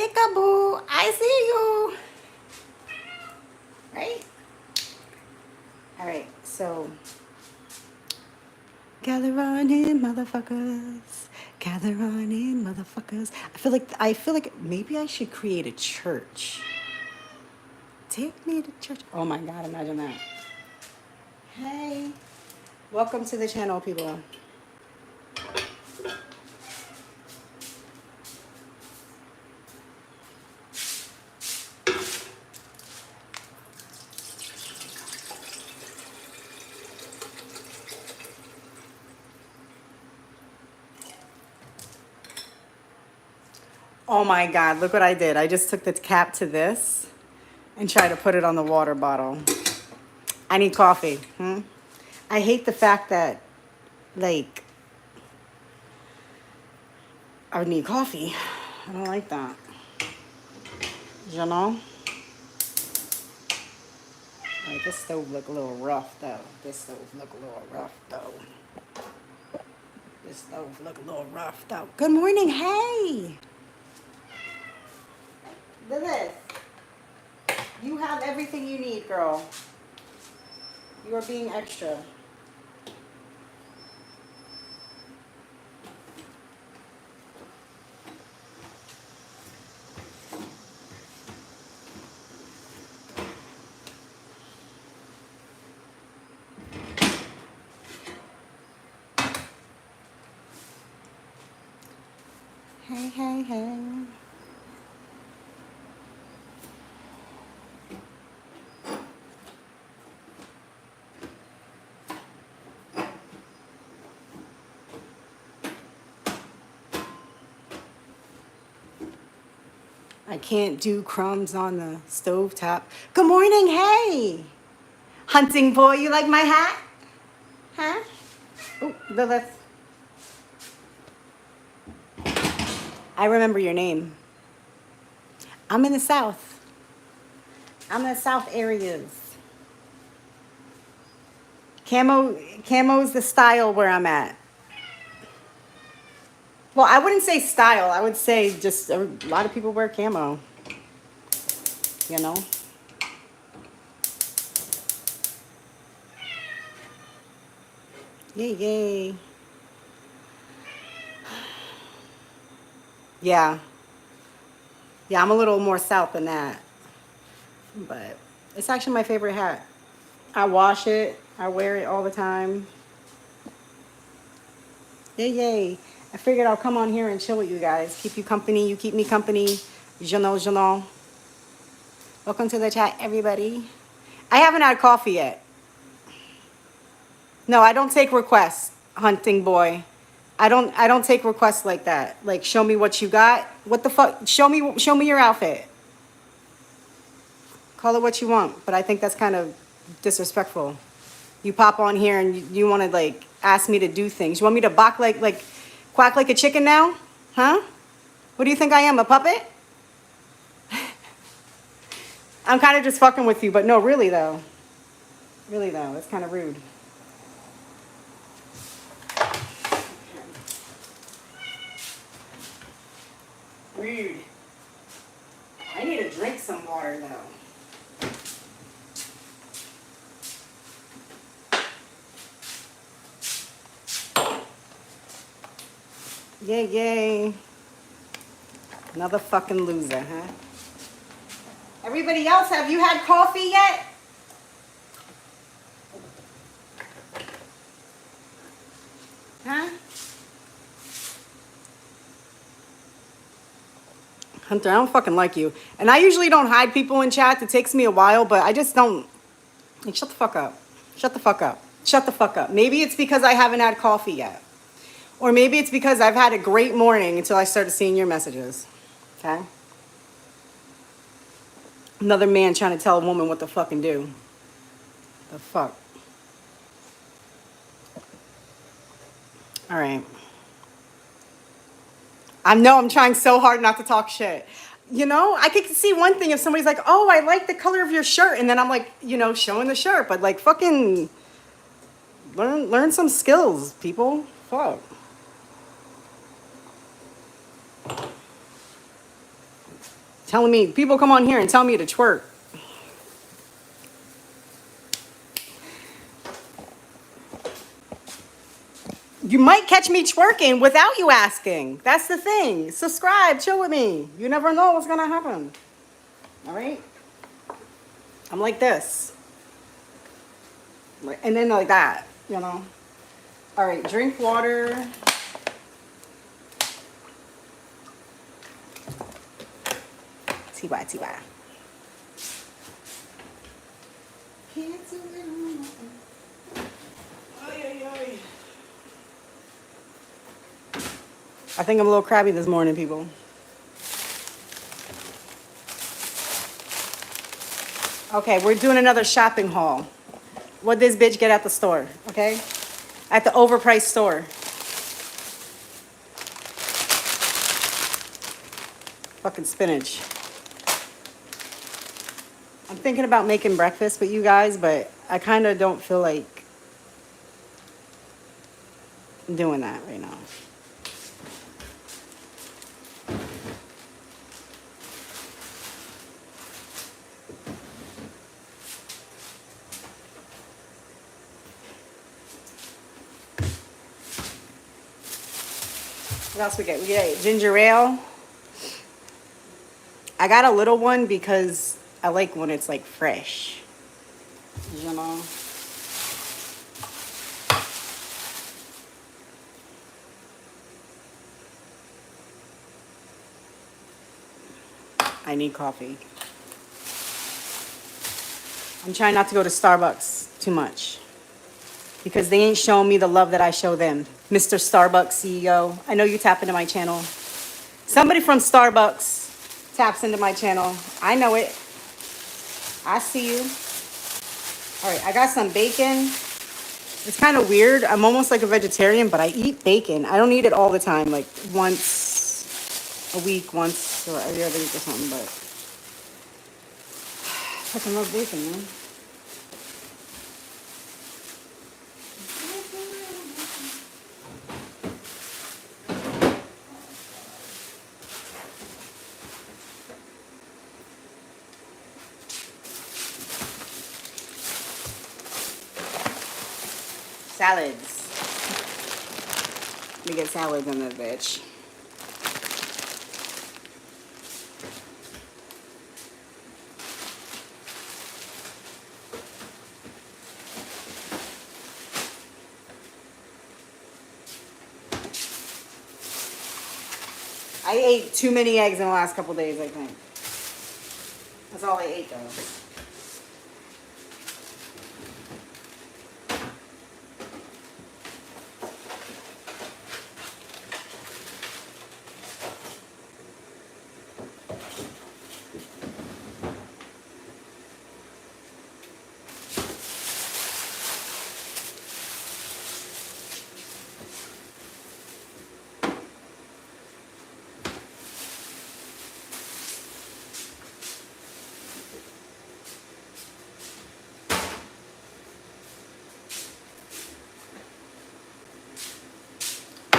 Peekaboo, I see you. Right? All right, so gather on in, motherfuckers. Gather on in, motherfuckers. I feel like maybe I should create a church. Take me to church. Oh my God, imagine that. Hey, welcome to the channel, people. Oh my God, look what I did. I just took the cap to this and tried to put it on the water bottle. I need coffee. I hate the fact that, like, I would need coffee. I don't like that. You know? Like, this stove look a little rough, though. This stove look a little rough, though. This stove look a little rough, though. Good morning, hey! Lilith, you have everything you need, girl. You are being extra. Hey, hey, hey. I can't do crumbs on the stove top. Good morning, hey! Hunting boy, you like my hat? Huh? Oh, Lilith. I remember your name. I'm in the South. I'm in the South areas. Camo's the style where I'm at. Well, I wouldn't say style. I would say just a lot of people wear camo. You know? Yay, yay. Yeah. Yeah, I'm a little more south than that. But it's actually my favorite hat. I wash it. I wear it all the time. Yay, yay. I figured I'll come on here and chill with you guys. Keep you company. You keep me company. Je know. Welcome to the chat, everybody. I haven't had coffee yet. No, I don't take requests, hunting boy. I don't take requests like that. Like, show me what you got. What the fuck? Show me your outfit. Call it what you want, but I think that's kind of disrespectful. You pop on here and you want to, like, ask me to do things. You want me to quack like a chicken now? Huh? What do you think I am, a puppet? I'm kind of just fucking with you, but no, really though. Really though, that's kind of rude. Rude. I need to drink some water though. Yay, yay. Another fucking loser, huh? Everybody else, have you had coffee yet? Huh? Hunter, I don't fucking like you. And I usually don't hide people in chat. It takes me a while, but I just don't. Like, shut the fuck up. Shut the fuck up. Shut the fuck up. Maybe it's because I haven't had coffee yet. Or maybe it's because I've had a great morning until I started seeing your messages. Okay? Another man trying to tell a woman what to fucking do. The fuck? All right. I know I'm trying so hard not to talk shit. You know, I could see one thing if somebody's like, oh, I like the color of your shirt. And then I'm like, you know, showing the shirt. But like, fucking learn some skills, people. Fuck. Telling me, people come on here and tell me to twerk. You might catch me twerking without you asking. That's the thing. Subscribe, chill with me. You never know what's gonna happen. All right? I'm like this. And then like that, you know? All right, drink water. T-Y. I think I'm a little crabby this morning, people. Okay, we're doing another shopping haul. What this bitch get at the store, okay? At the overpriced store. Fucking spinach. I'm thinking about making breakfast with you guys, but I kind of don't feel like doing that right now. What else we get? We get ginger ale. I got a little one because I like when it's like fresh. You know? I need coffee. I'm trying not to go to Starbucks too much because they ain't showing me the love that I show them. Mr. Starbucks CEO, I know you tap into my channel. Somebody from Starbucks taps into my channel. I know it. I see you. All right, I got some bacon. It's kind of weird. I'm almost like a vegetarian, but I eat bacon. I don't eat it all the time, like once a week, once or every other week or something, but I fucking love bacon, man. Salads. Let me get salads in this bitch. I ate too many eggs in the last couple days, I think. That's all I ate, though.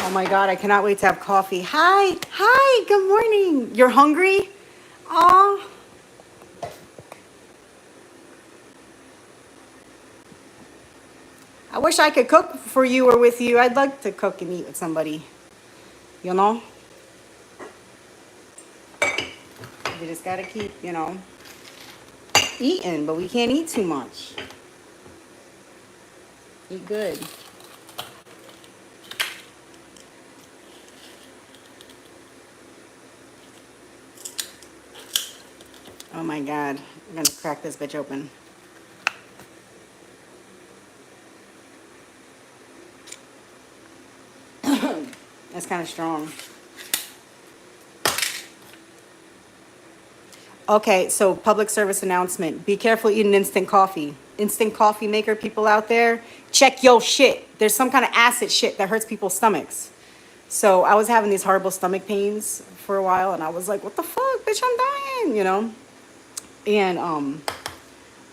Oh my God, I cannot wait to have coffee. Hi, good morning. You're hungry? Aw. I wish I could cook for you or with you. I'd like to cook and eat with somebody. You know? We just gotta keep, eating, but we can't eat too much. Eat good. Oh my God, I'm gonna crack this bitch open. That's kind of strong. Okay, so public service announcement. Be careful eating instant coffee. Instant coffee maker people out there, check your shit. There's some kind of acid shit that hurts people's stomachs. So I was having these horrible stomach pains for a while, and I was like, what the fuck, bitch, I'm dying, And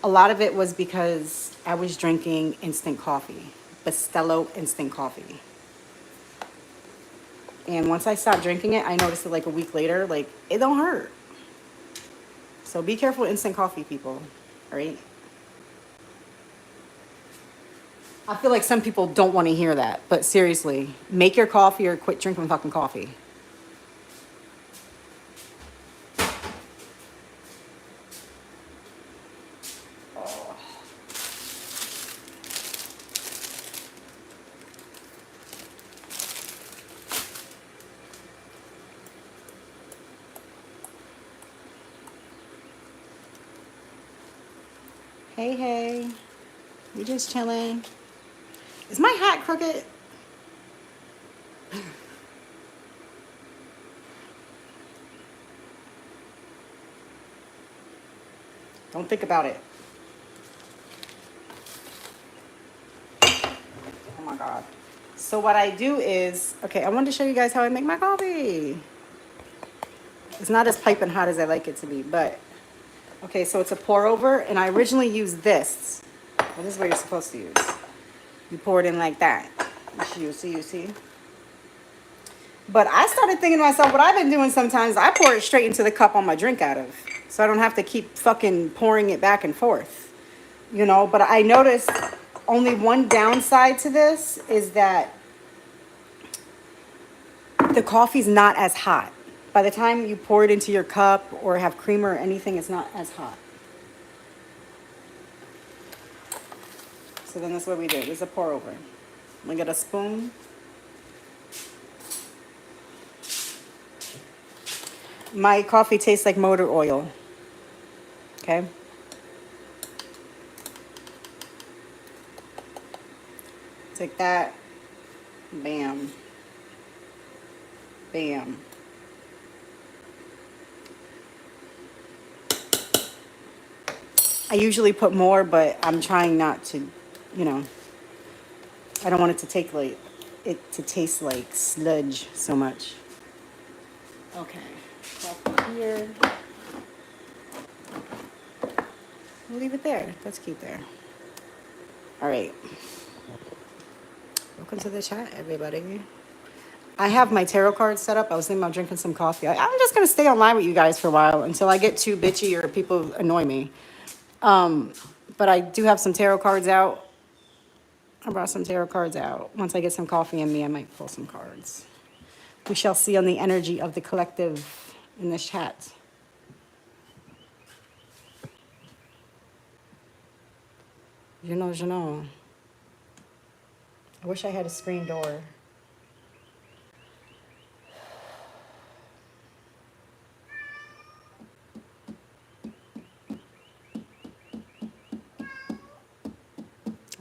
a lot of it was because I was drinking instant coffee, Bustelo instant coffee. And once I stopped drinking it, I noticed it like a week later, like, it don't hurt. So be careful, instant coffee people. All right. I feel like some people don't want to hear that, but seriously, make your coffee or quit drinking fucking coffee. Hey, hey. We just chilling. Is my hat crooked? Don't think about it. Oh my God. So what I do is, okay, I wanted to show you guys how I make my coffee. It's not as piping hot as I like it to be, but okay, so it's a pour over, and I originally used this. Well, this is what you're supposed to use. You pour it in like that. You see. But I started thinking to myself, what I've been doing sometimes, I pour it straight into the cup on my drink out of. So I don't have to keep fucking pouring it back and forth. You know, but I noticed only one downside to this is that the coffee's not as hot. By the time you pour it into your cup or have creamer or anything, it's not as hot. So then that's what we do. This is a pour over. We get a spoon. My coffee tastes like motor oil. Okay. Take that. Bam. Bam. I usually put more, but I'm trying not to, you know, I don't want it to taste like sludge so much. Okay. Coffee here. We'll leave it there. Let's keep there. All right. Welcome to the chat, everybody. I have my tarot cards set up. I was thinking about drinking some coffee. I'm just going to stay online with you guys for a while until I get too bitchy or people annoy me. But I do have some tarot cards out. I brought some tarot cards out. Once I get some coffee in me, I might pull some cards. We shall see on the energy of the collective in this chat. You know. I wish I had a screen door.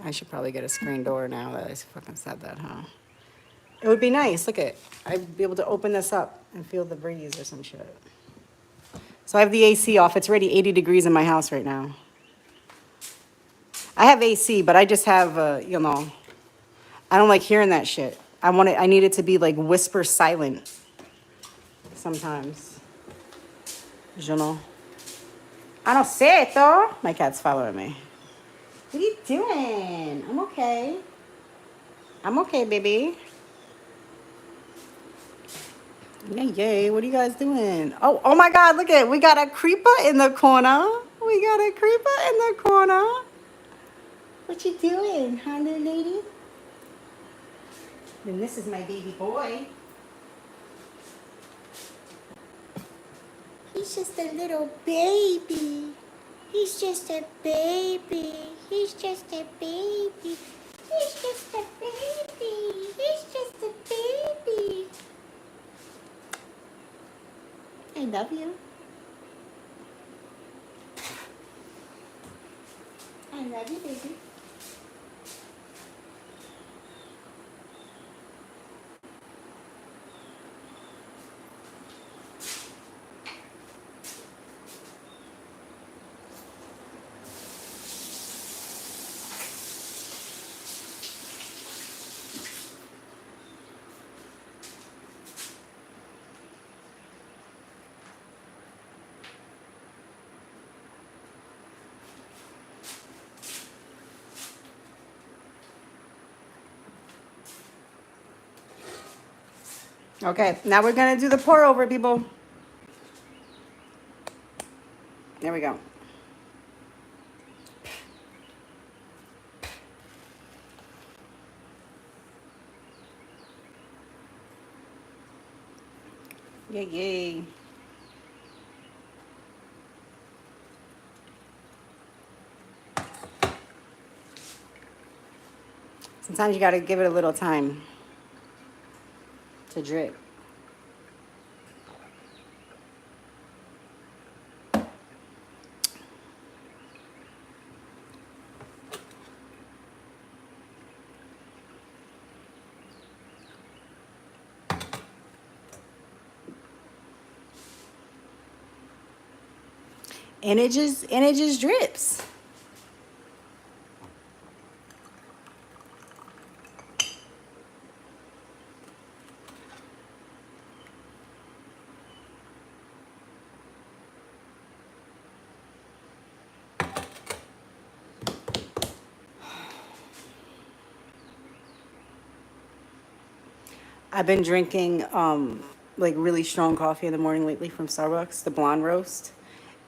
I should probably get a screen door now that I fucking said that, huh? It would be nice. Look at, I'd be able to open this up and feel the breeze or some shit. So I have the AC off. It's already 80 degrees in my house right now. I have AC, but I just have, you know, I don't like hearing that shit. I need it to be like whisper silent sometimes. You know. I don't say it though. My cat's following me. What are you doing? I'm okay. I'm okay, baby. Yay. What are you guys doing? Oh my God, look at it. We got a creeper in the corner. We got a creeper in the corner. What you doing, huh, little lady? And this is my baby boy. He's just a little baby. He's just a baby. He's just a baby. He's just a baby. He's just a baby. I love you. I love you, baby. Okay, now we're gonna do the pour over, people. There There we go. Yay, yay. Sometimes you got to give it a little time to drip. And it just drips. I've been drinking like really strong coffee in the morning lately from Starbucks, the blonde roast.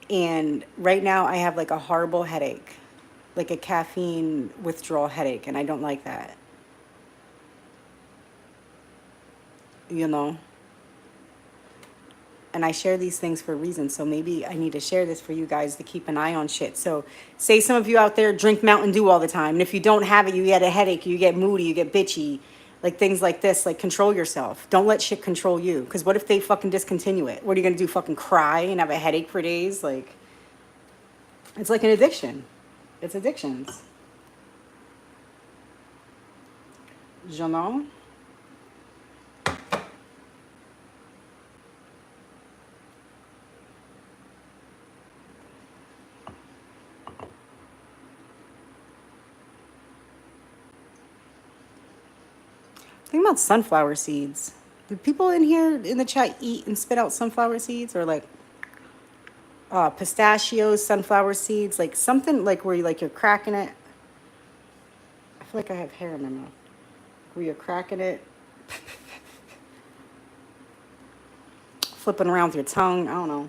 And right now I have like a horrible headache, like a caffeine withdrawal headache, and I don't like that. You know? And I share these things for a reason, so maybe I need to share this for you guys to keep an eye on shit. So say some of you out there drink Mountain Dew all the time, and if you don't have it, you get a headache, you get moody, you get bitchy, like things like this. Like, control yourself. Don't let shit control you, because what if they fucking discontinue it? What are you gonna do, fucking cry and have a headache for days? Like, it's like an addiction. It's addictions. You know? Think about sunflower seeds. Do people in here in the chat eat and spit out sunflower seeds, or like pistachios, sunflower seeds, like something like where you like you're cracking it? I feel like I have hair in my mouth. Where you're cracking it, flipping around with your tongue. I don't know.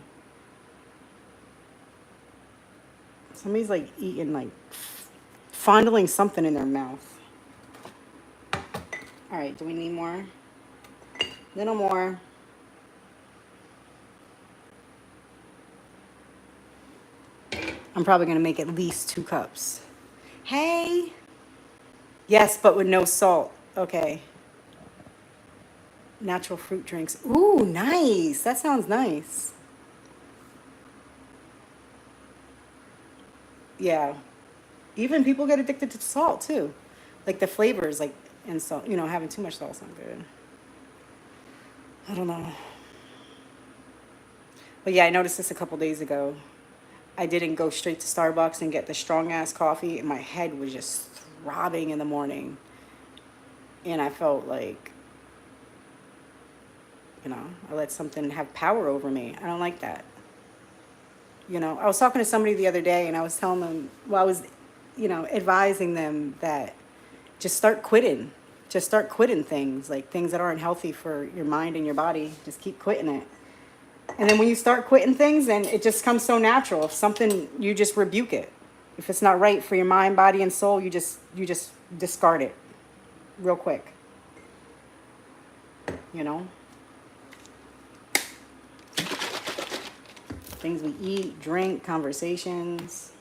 Somebody's like eating, like fondling something in their mouth. All right, do we need more? Little more. I'm probably gonna make at least 2 cups. Hey. Yes, but with no salt. Okay. Natural fruit drinks. Ooh, nice. That sounds nice. Yeah. Even people get addicted to salt too. Like the flavors, like, and salt, you know, having too much salt's not good. I don't know. But yeah, I noticed this a couple days ago. I didn't go straight to Starbucks and get the strong ass coffee, and my head was just throbbing in the morning. And I felt like, you know, I let something have power over me. I don't like that. You know, I was talking to somebody the other day, and I was telling them, well, I was, you know, advising them that just start quitting. Just start quitting things, like things that aren't healthy for your mind and your body. Just keep quitting it. And then when you start quitting things, then it just comes so natural. If something, you just rebuke it. If it's not right for your mind, body, and soul, you just discard it real quick. You know? Things we eat, drink, conversations.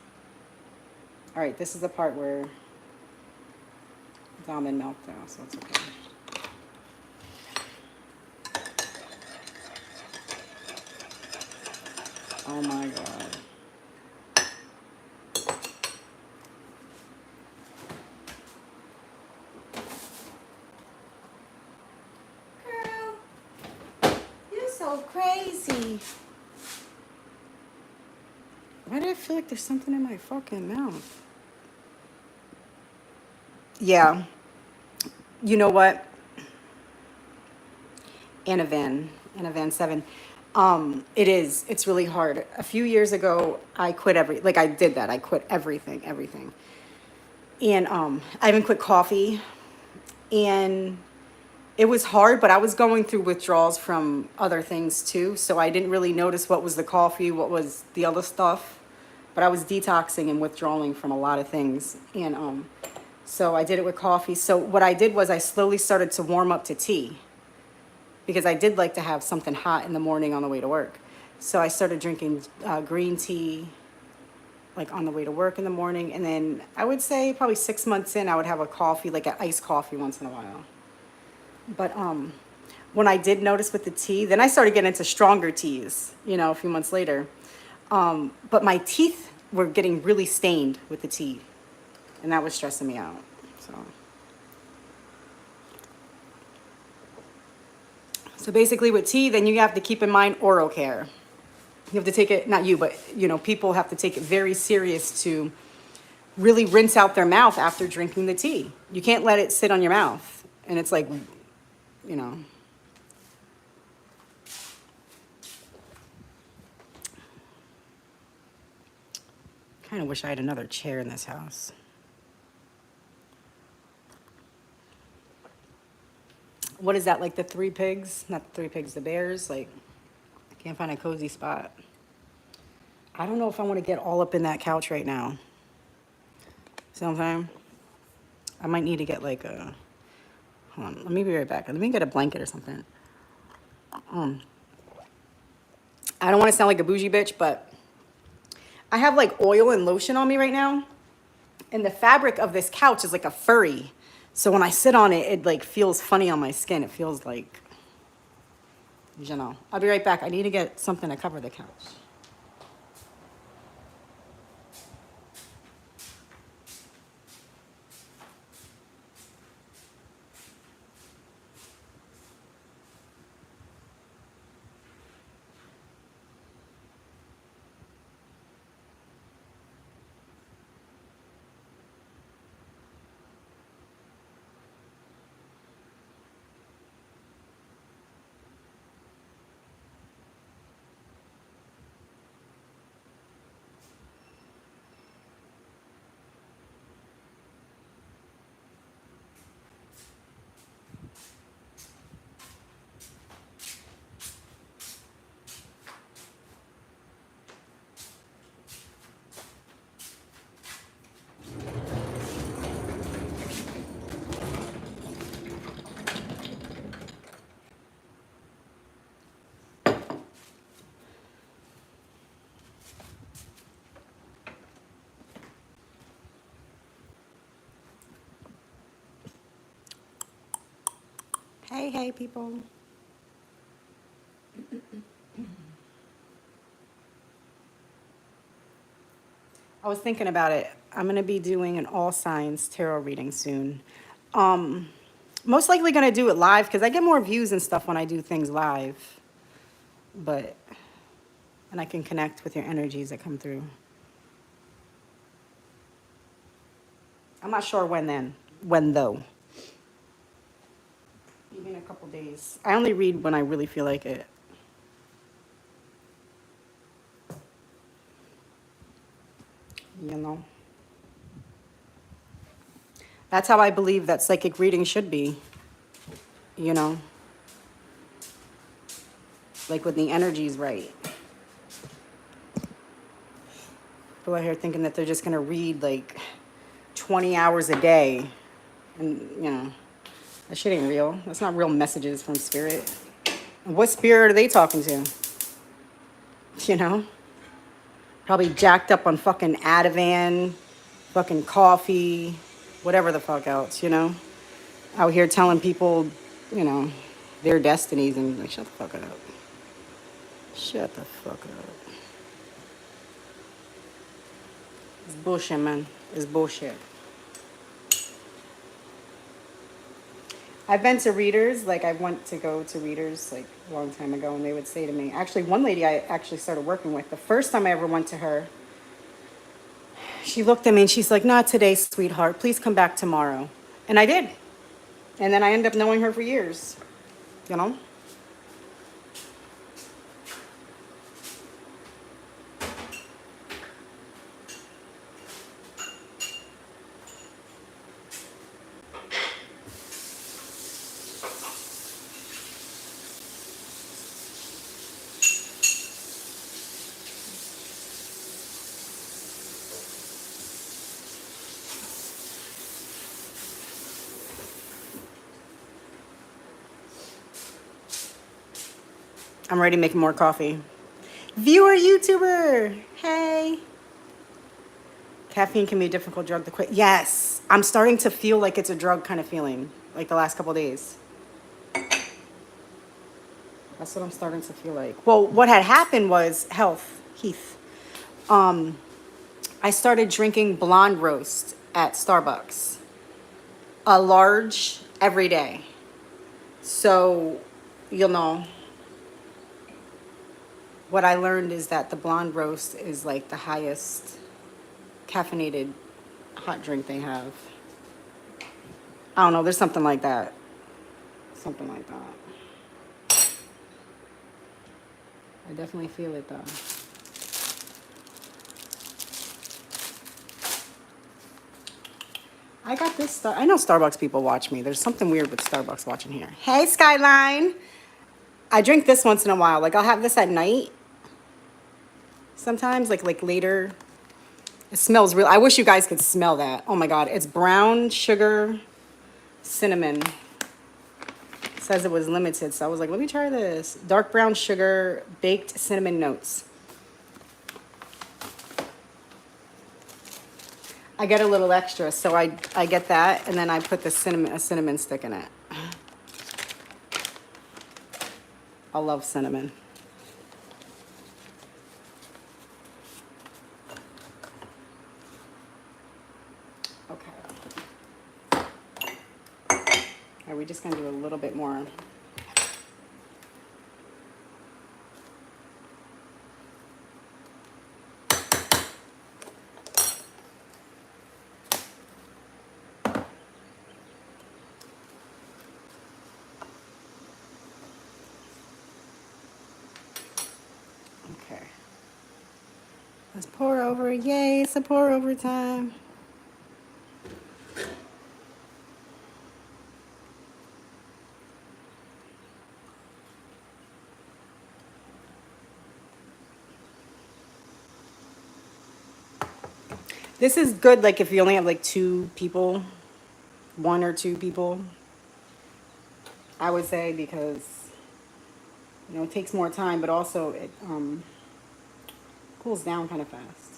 All right, this is the part where it's almond milk now, so it's okay. Oh my God. Girl, you're so crazy. Why do I feel like there's something in my fucking mouth? Yeah. You know what? Anavan 7. It's really hard. A few years ago, I quit I did that. I quit everything. And I even quit coffee. And it was hard, but I was going through withdrawals from other things too. So I didn't really notice what was the coffee, what was the other stuff. but I was detoxing and withdrawing from a lot of things. And so I did it with coffee. So what I did was I slowly started to warm up to tea, because I did like to have something hot in the morning on the way to work. So I started drinking green tea, like on the way to work in the morning. And then I would say probably 6 months in, I would have a coffee, like an iced coffee once in a while. But when I did notice with the tea, then I started getting into stronger teas, you know, a few months later. But my teeth were getting really stained with the tea, and that was stressing me out. So basically with tea, then you have to keep in mind oral care. You have to take it, not you, but, you know, people have to take it very serious to really rinse out their mouth after drinking the tea. You can't let it sit on your mouth. And it's like, you know. Kind of wish I had another chair in this house. What is that, like the three pigs? Not the three pigs, the bears? Like, I can't find a cozy spot. I don't know if I want to get all up in that couch right now. See what I'm saying? I might need to get like a... Hold on, let me be right back. Let me get a blanket or something. I don't want to sound like a bougie bitch, but I have like oil and lotion on me right now. And the fabric of this couch is like a furry. So when I sit on it, it like feels funny on my skin. It feels like, you know. I'll be right back. I need to get something to cover the couch. Hey, hey, people. I was thinking about it. I'm going to be doing an all signs tarot reading soon. Most likely going to do it live because I get more views and stuff when I do things live. And I can connect with your energies that come through. I'm not sure when though. Maybe in a couple days. I only read when I really feel like it. You know? That's how I believe that psychic reading should be. You know? Like when the energy's right. People out here thinking that they're just going to read like 20 hours a day. And, you know, that shit ain't real. That's not real messages from spirit. What spirit are they talking to? You know? Probably jacked up on fucking Ativan, fucking coffee, whatever the fuck else, you know? Out here telling people, you know, their destinies and like, shut the fuck up. Shut the fuck up. It's bullshit, man. It's bullshit. I've been to readers, like I went to go to readers like a long time ago, and they would say to me, actually one lady I actually started working with, the first time I ever went to her, she looked at me and she's like, not today, sweetheart, please come back tomorrow. And I did. And then I ended up knowing her for years, you know? I'm ready to make more coffee. Viewer YouTuber. Hey. Caffeine can be a difficult drug to quit. Yes. I'm starting to feel like it's a drug kind of feeling. Like the last couple of days. That's what I'm starting to feel like. Well, what had happened was Heath. I started drinking blonde roast at Starbucks. A large every day. So, you'll know. What I learned is that the blonde roast is like the highest caffeinated hot drink they have. I don't know, there's something like that. Something like that. I definitely feel it though. I got this I know Starbucks people watch me. There's something weird with Starbucks watching here. Hey, Skyline. I drink this once in a while. Like I'll have this at night. Sometimes like later. It smells real. I wish you guys could smell that. Oh my God. It's brown sugar cinnamon. It says it was limited. So I was like, let me try this. Dark brown sugar, baked cinnamon notes. I get a little extra. So I get that. And then I put a cinnamon stick in it. I love cinnamon. Are we just gonna do a little bit more? Okay. Let's pour over. Yay, it's a pour over time. This is good, like if you only have like 2 people, 1 or 2 people, I would say, because you know it takes more time, but also it cools down kind of fast.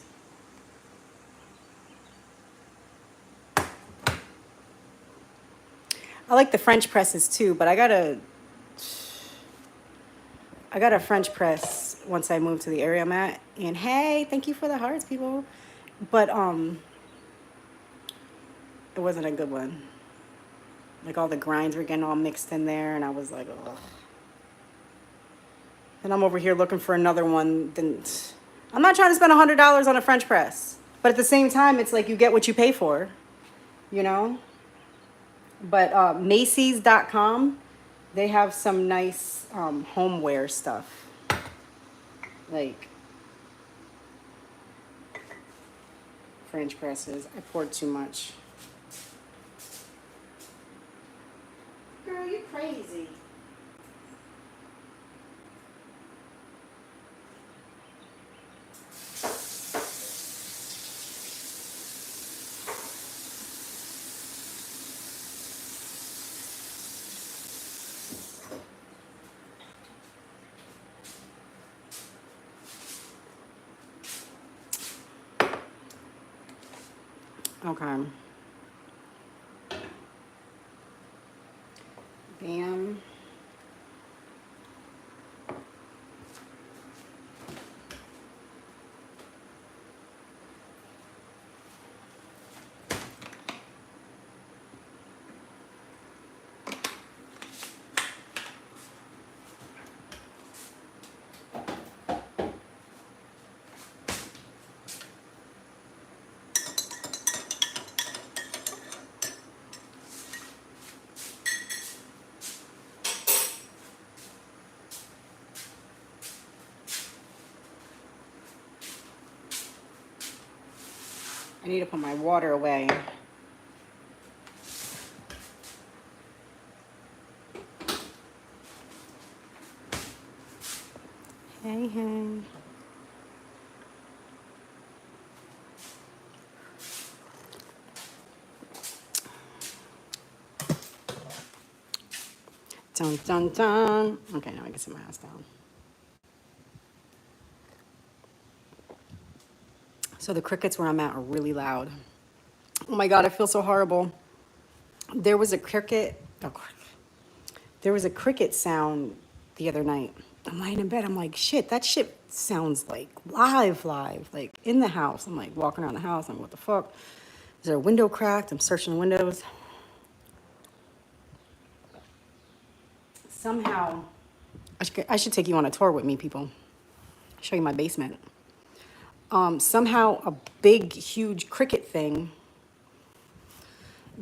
I like the French presses too, but I got a French press once I moved to the area I'm at. And hey, thank you for the hearts, people. But it wasn't a good one. Like all the grinds were getting all mixed in there, and I was like, ugh. And I'm over here looking for another one. Then I'm not trying to spend $100 on a French press, but at the same time, it's like you get what you pay for, you know. But Macy's.com, they have some nice homeware stuff, like French presses. I poured too much. Girl, you crazy. Okay. Bam. I need to put my water away. Hey, hey. Dun, dun, dun. Okay, now I can sit my ass down. So the crickets where I'm at are really loud. Oh my God, I feel so horrible. There was a cricket, oh, there was a cricket sound the other night. I'm lying in bed. I'm like, shit, that shit sounds like live, like in the house. I'm like walking around the house. I'm like, what the fuck? Is there a window cracked? I'm searching the windows. Somehow, I should take you on a tour with me, people. Show you my basement. Somehow a big, huge cricket thing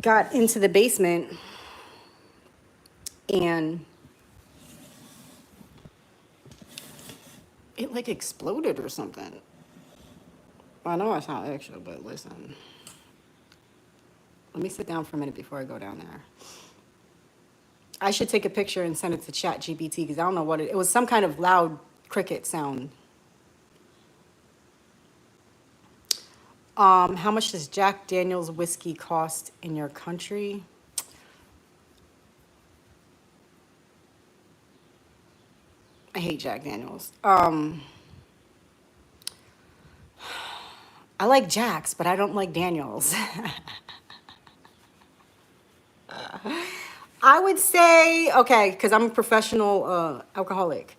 got into the basement and it like exploded or something. I know it's not extra, but listen. Let me sit down for a minute before I go down there. I should take a picture and send it to ChatGPT because I don't know what it was. Some kind of loud cricket sound. How much does Jack Daniel's whiskey cost in your country? I hate Jack Daniel's. I like Jack's, but I don't like Daniel's. I would say, okay, because I'm a professional alcoholic,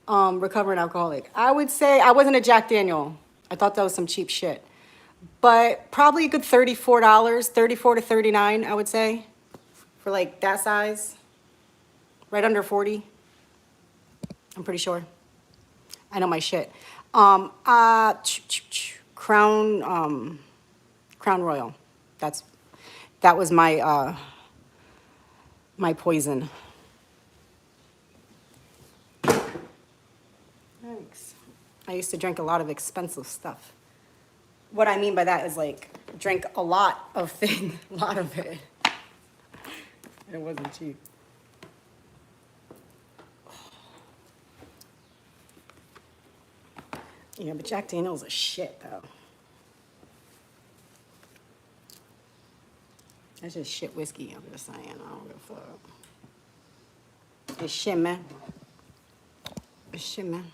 recovering alcoholic. I would say I wasn't a Jack Daniel. I thought that was some cheap shit. But probably a good $34, 34 to 39, I would say, for like that size. Right under 40. I'm pretty sure. I know my shit. Crown Royal. That was my my poison. Thanks. I used to drink a lot of expensive stuff. What I mean by that is like drink a lot of things, a lot of it. It wasn't cheap. Yeah, but Jack Daniel's a shit though. That's just shit whiskey, I'm just saying. I don't give a fuck. It's shit, man. It's shit, man.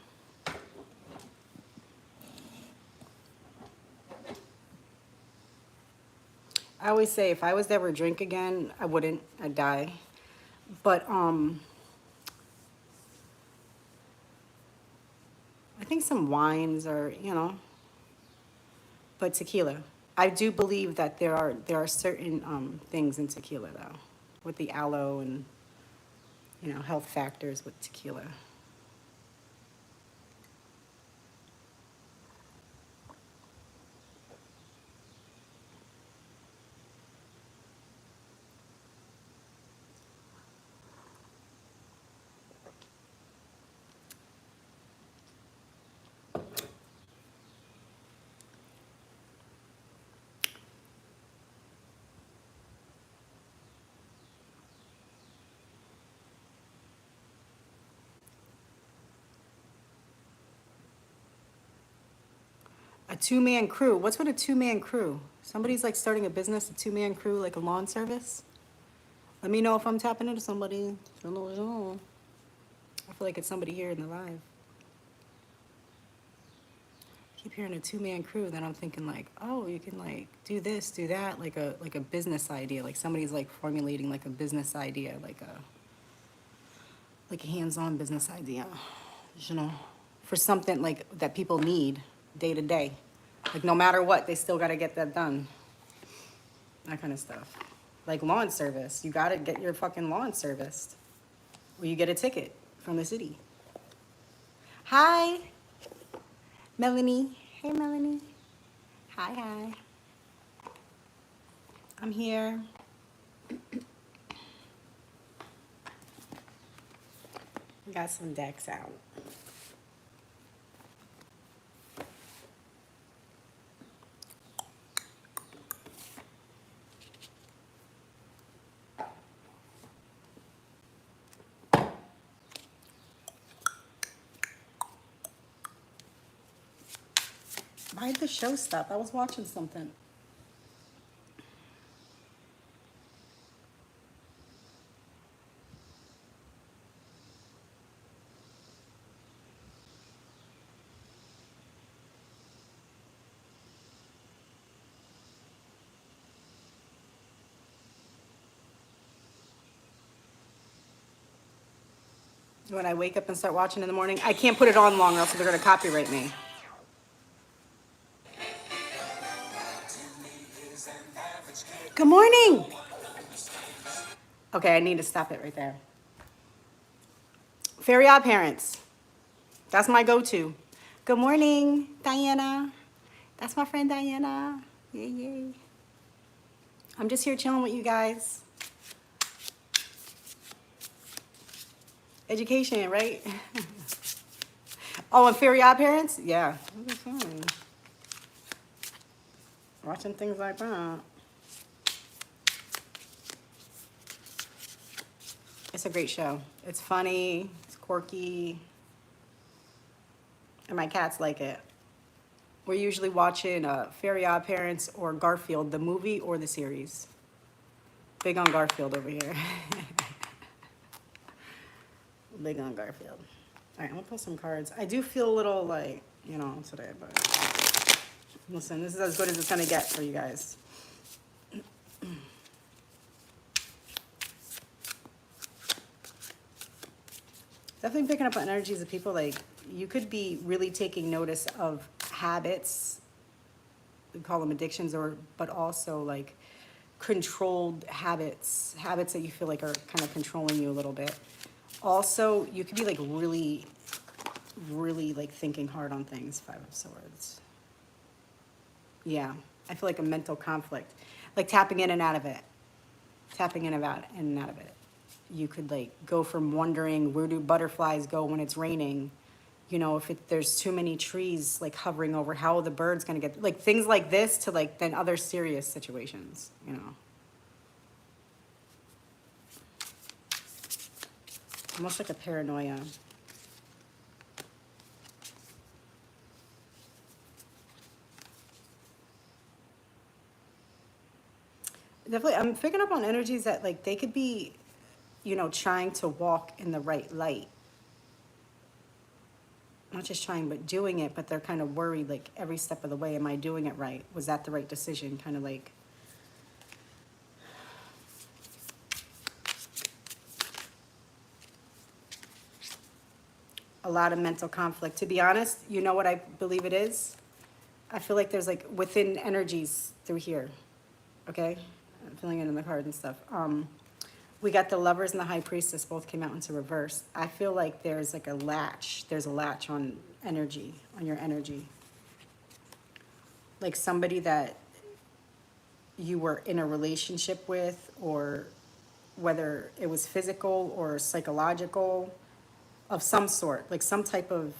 I always say if I was to ever drink again, I wouldn't. I'd die. But I think some wines are, you know, but tequila. I do believe that there are certain things in tequila though, with the aloe and, you know, health factors with tequila. A two-man crew. What's with a two-man crew? Somebody's like starting a business, a two-man crew, like a lawn service. Let me know if I'm tapping into somebody. I feel like it's somebody here in the live. I keep hearing a two-man crew, then I'm thinking like, oh, you can like do this, do that, like a business idea. Like somebody's like formulating like a business idea, like a hands-on business idea, you know, for something like that people need day to day. Like no matter what, they still gotta get that done. That kind of stuff. Like lawn service. You gotta get your fucking lawn serviced. Or you get a ticket from the city. Hi, Melanie. Hey, Melanie. Hi, hi. I'm here. Got some decks out. Why'd the show stop? I was watching something. When I wake up and start watching in the morning, I can't put it on long or else they're going to copyright me. Good morning. Okay, I need to stop it right there. Fairy Odd Parents. That's my go-to. Good morning, Diana. That's my friend Diana. Yay, yay. I'm just here chilling with you guys. Education, right? Oh, and Fairy Odd Parents? Yeah. Watching things like that. It's a great show. It's funny, it's quirky, and my cats like it. We're usually watching Fairy Odd Parents or Garfield, the movie or the series. Big on Garfield over here. Big on Garfield. All right, I'm gonna pull some cards. I do feel a little like, you know, today, but listen, this is as good as it's gonna get for you guys. Definitely picking up on energies of people, like, you could be really taking notice of habits, we call them addictions, but also like controlled habits that you feel like are kind of controlling you a little bit. Also, you could be like really like thinking hard on things. 5 of Swords. Yeah, I feel like a mental conflict, like tapping in and out of it. You could like go from wondering where do butterflies go when it's raining, you know, if there's too many trees like hovering over, how are the birds gonna get, like things like this, to like then other serious situations, you know. Almost like a paranoia. Definitely, I'm picking up on energies that like they could be, you know, trying to walk in the right light. Not just trying, but doing it, but they're kind of worried like every step of the way, am I doing it right? Was that the right decision? Kind of like, a lot of mental conflict. To be honest, you know what I believe it is? I feel like there's like within energies through here. Okay? I'm filling it in the card and stuff. We got the Lovers and the High Priestess both came out into reverse. I feel like there's like a latch. There's a latch on energy, on your energy. Like somebody that you were in a relationship with, or whether it was physical or psychological, of some sort, like some type of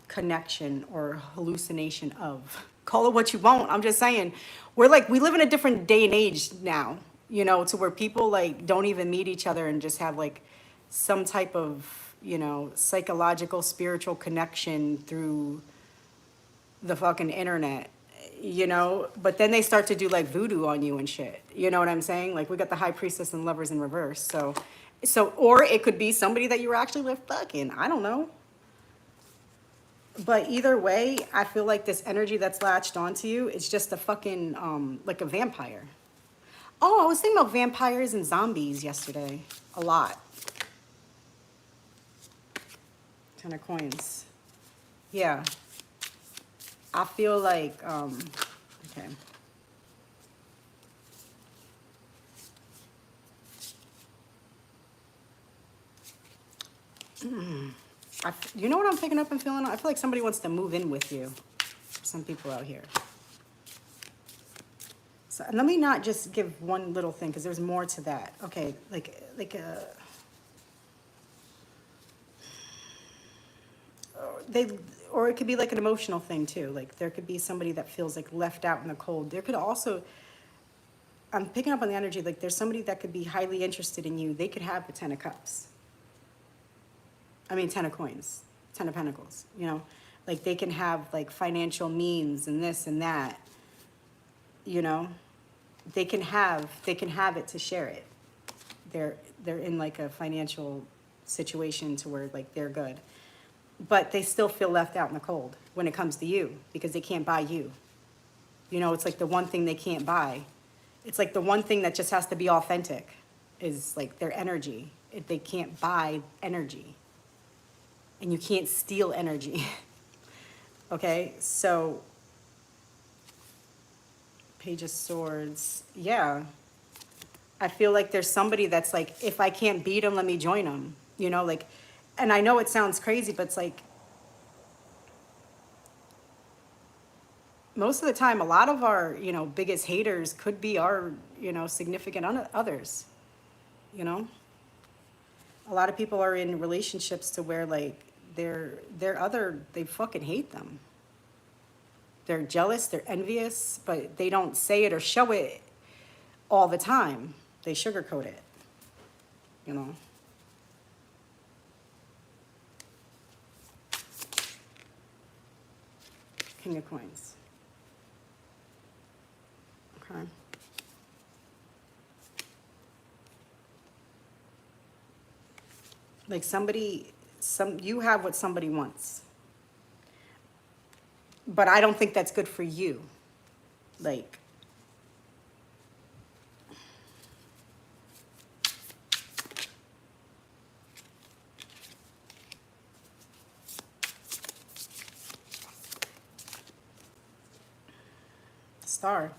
connection or hallucination of. Call it what you want. I'm just saying, we live in a different day and age now, you know, to where people like don't even meet each other and just have like some type of, you know, psychological, spiritual connection through the fucking internet, you know, but then they start to do like voodoo on you and shit. You know what I'm saying? Like we got the High Priestess and Lovers in reverse. So, or it could be somebody that you were actually with fucking, I don't know. But either way, I feel like this energy that's latched onto you is just a fucking, like a vampire. Oh, I was thinking about vampires and zombies yesterday. A lot. 10 of coins. Yeah. I feel like, okay. You know what I'm picking up and feeling? I feel like somebody wants to move in with you. Some people out here. So let me not just give one little thing, because there's more to that. Okay, or it could be like an emotional thing too. Like there could be somebody that feels like left out in the cold. There could also, I'm picking up on the energy, like there's somebody that could be highly interested in you. They could have the 10 of Cups. I mean, 10 of Coins, 10 of Pentacles, you know, like they can have like financial means and this and that, you know, they can have it to share it. They're in like a financial situation to where like they're good, but they still feel left out in the cold when it comes to you because they can't buy you. You know, it's like the one thing they can't buy. It's like the one thing that just has to be authentic is like their energy. They can't buy energy. and you can't steal energy. Okay, so Page of Swords, yeah. I feel like there's somebody that's like, if I can't beat them, let me join them. You know, like, and I know it sounds crazy, but it's like, most of the time, a lot of our, you know, biggest haters could be our, you know, significant others, you know? A lot of people are in relationships to where like they fucking hate them. They're jealous, they're envious, but they don't say it or show it all the time. They sugarcoat it, you know? King of Coins. Okay. Like you have what somebody wants. But I don't think that's good for you. Like, Star.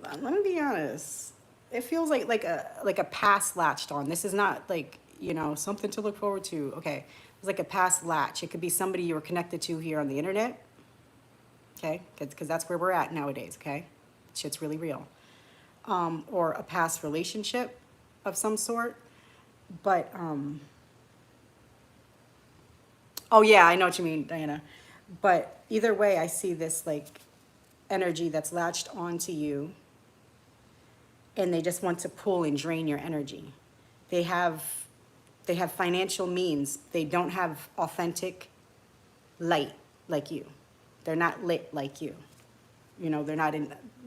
Let me be honest. It feels like a past latched on. This is not like, you know, something to look forward to. Okay. It's like a past latch. It could be somebody you were connected to here on the internet. Okay? Because that's where we're at nowadays, okay? Shit's really real. Or a past relationship of some sort. But oh yeah, I know what you mean, Diana. But either way, I see this like energy that's latched onto you, and they just want to pull and drain your energy. They have financial means. They don't have authentic light like you. They're not lit like you. You know, they're not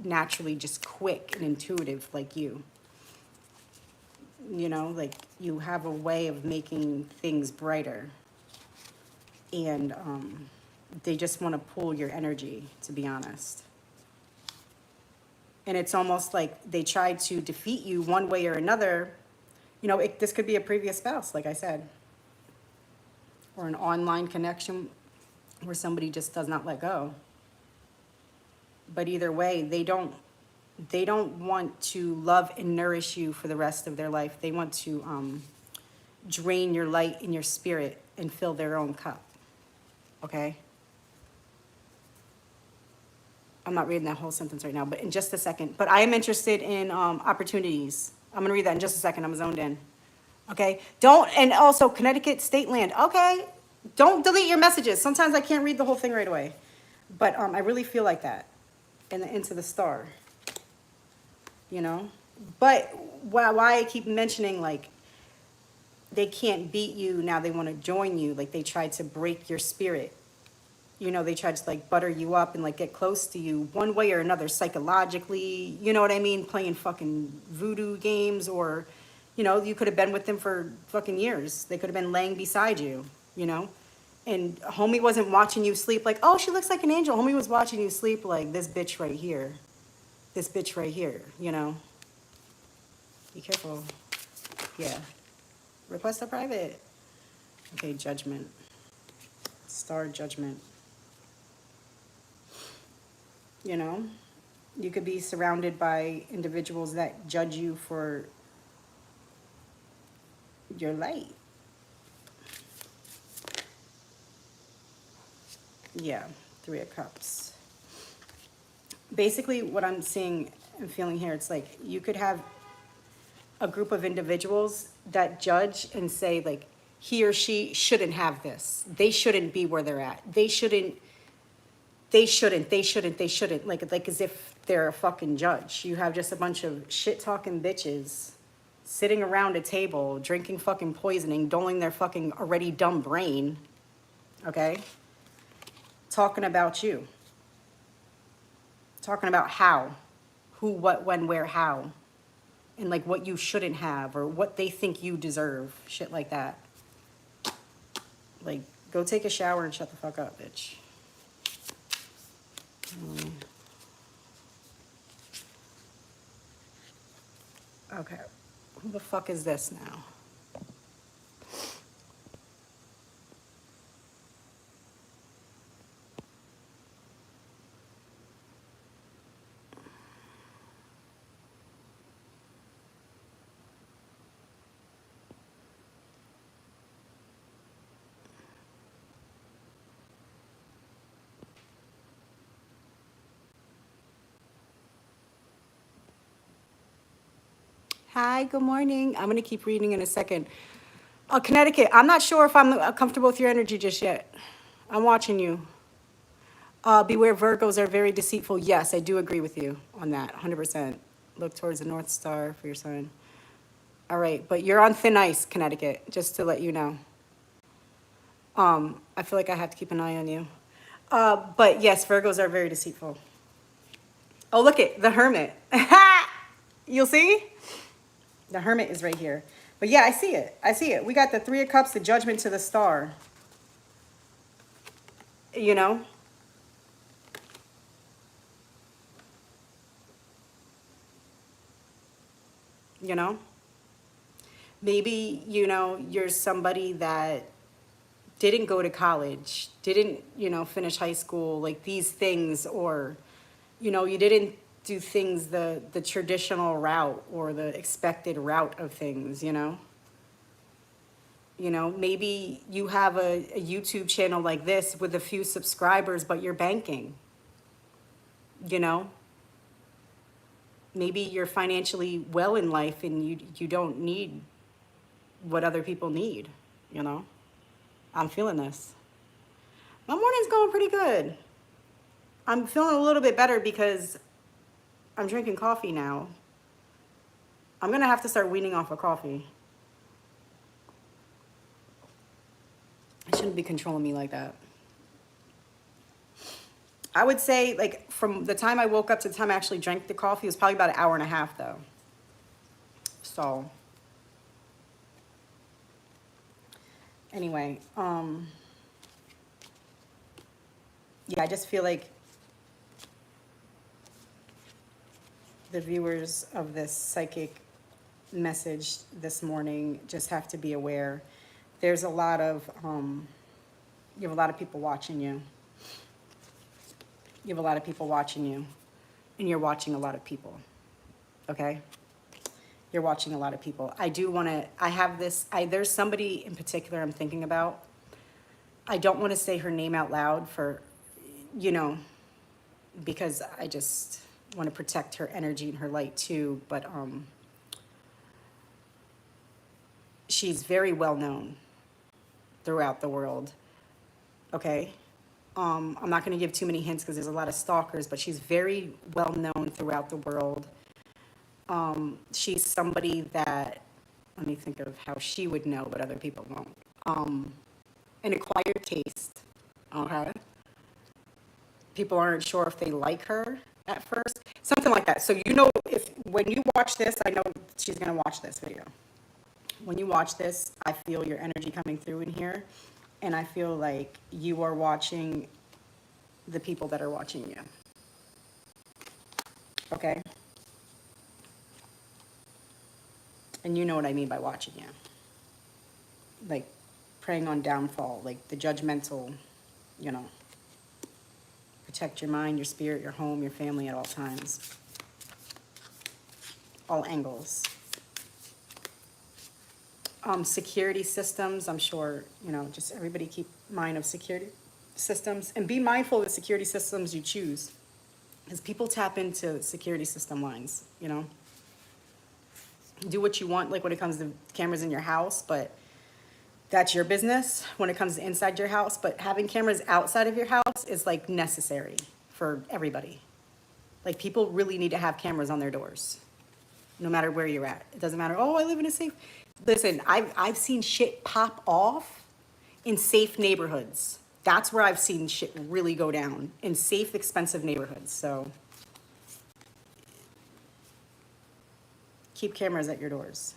naturally just quick and intuitive like you. You know, like you have a way of making things brighter. And they just want to pull your energy, to be honest. And it's almost like they tried to defeat you one way or another. You know, this could be a previous spouse, like I said, or an online connection where somebody just does not let go. But either way, they don't want to love and nourish you for the rest of their life. They want to drain your light and your spirit and fill their own cup. Okay? I'm not reading that whole sentence right now, but in just a second. But I am interested in opportunities. I'm going to read that in just a second. I'm zoned in. Okay? And also Connecticut State Land. Okay? Don't delete your messages. Sometimes I can't read the whole thing right away. But I really feel like that. Into the Star. You know? But why I keep mentioning, like, they can't beat you, now they want to join you. Like, they tried to break your spirit. You know, they tried to, like, butter you up and, like, get close to you one way or another, psychologically. You know what I mean? Playing fucking voodoo games, or, you know, you could have been with them for fucking years. They could have been laying beside you, you know? And homie wasn't watching you sleep like, oh, she looks like an angel. Homie was watching you sleep like, this bitch right here. This bitch right here, you know? Be careful. Yeah. Request a private. Okay, Judgment. Star, Judgment. You know? You could be surrounded by individuals that judge you for your light. Yeah, Three of Cups. Basically, what I'm seeing and feeling here, it's like you could have a group of individuals that judge and say, like, he or she shouldn't have this. They shouldn't be where they're at. They shouldn't. Like as if they're a fucking judge. You have just a bunch of shit-talking bitches sitting around a table, drinking fucking poisoning, doling their fucking already dumb brain, okay? Talking about you. Talking about how. Who, what, when, where, how. And like what you shouldn't have or what they think you deserve. Shit like that. Like, go take a shower and shut the fuck up, bitch. Okay. Who the fuck is this now? Hi, good morning. I'm going to keep reading in a second. Connecticut, I'm not sure if I'm comfortable with your energy just yet. I'm watching you. Beware, Virgos are very deceitful. Yes, I do agree with you on that, 100%. Look towards the North Star for your sign. All right, but you're on thin ice, Connecticut, just to let you know. I feel like I have to keep an eye on you. But yes, Virgos are very deceitful. Oh, look it, the Hermit. You'll see? The Hermit is right here. But yeah, I see it. I see it. We got the Three of Cups, the Judgment to the Star. You know? You know? Maybe, you're somebody that didn't go to college, didn't, finish high school, like these things, or, you didn't do things the traditional route or the expected route of things, maybe you have a YouTube channel like this with a few subscribers, but you're banking, you know? Maybe you're financially well in life and you don't need what other people need, you know? I'm feeling this. My morning's going pretty good. I'm feeling a little bit better because I'm drinking coffee now. I'm gonna have to start weaning off of coffee. It shouldn't be controlling me like that. I would say, like, from the time I woke up to the time I actually drank the coffee, it was probably about an hour and a half, though. So, anyway, yeah, I just feel like the viewers of this psychic message this morning just have to be aware. There's a lot of, you have a lot of people watching you. You have a lot of people watching you, and you're watching a lot of people, okay? You're watching a lot of people. I do want to, I have this, there's somebody in particular I'm thinking about. I don't want to say her name out loud for, because I just want to protect her energy and her light too, but she's very well known throughout the world, okay? I'm not going to give too many hints because there's a lot of stalkers, but she's very well known throughout the world. She's somebody that, let me think of how she would know, but other people won't. An acquired taste, okay? People aren't sure if they like her at first, something like that. So if when you watch this, I know she's going to watch this video. When you watch this, I feel your energy coming through in here. And I feel like you are watching the people that are watching you. Okay? And you know what I mean by watching you. Like preying on downfall, like the judgmental, protect your mind, your spirit, your home, your family at all times. All angles. Security systems, I'm sure, just everybody keep mind of security systems and be mindful of the security systems you choose. Because people tap into security system lines, Do what you want, like when it comes to cameras in your house, but that's your business when it comes to inside your house. But having cameras outside of your house is like necessary for everybody. Like people really need to have cameras on their doors, no matter where you're at. It doesn't matter, oh, I live in a safe. Listen, I've seen shit pop off in safe neighborhoods. That's where I've seen shit really go down, in safe, expensive neighborhoods. So keep cameras at your doors.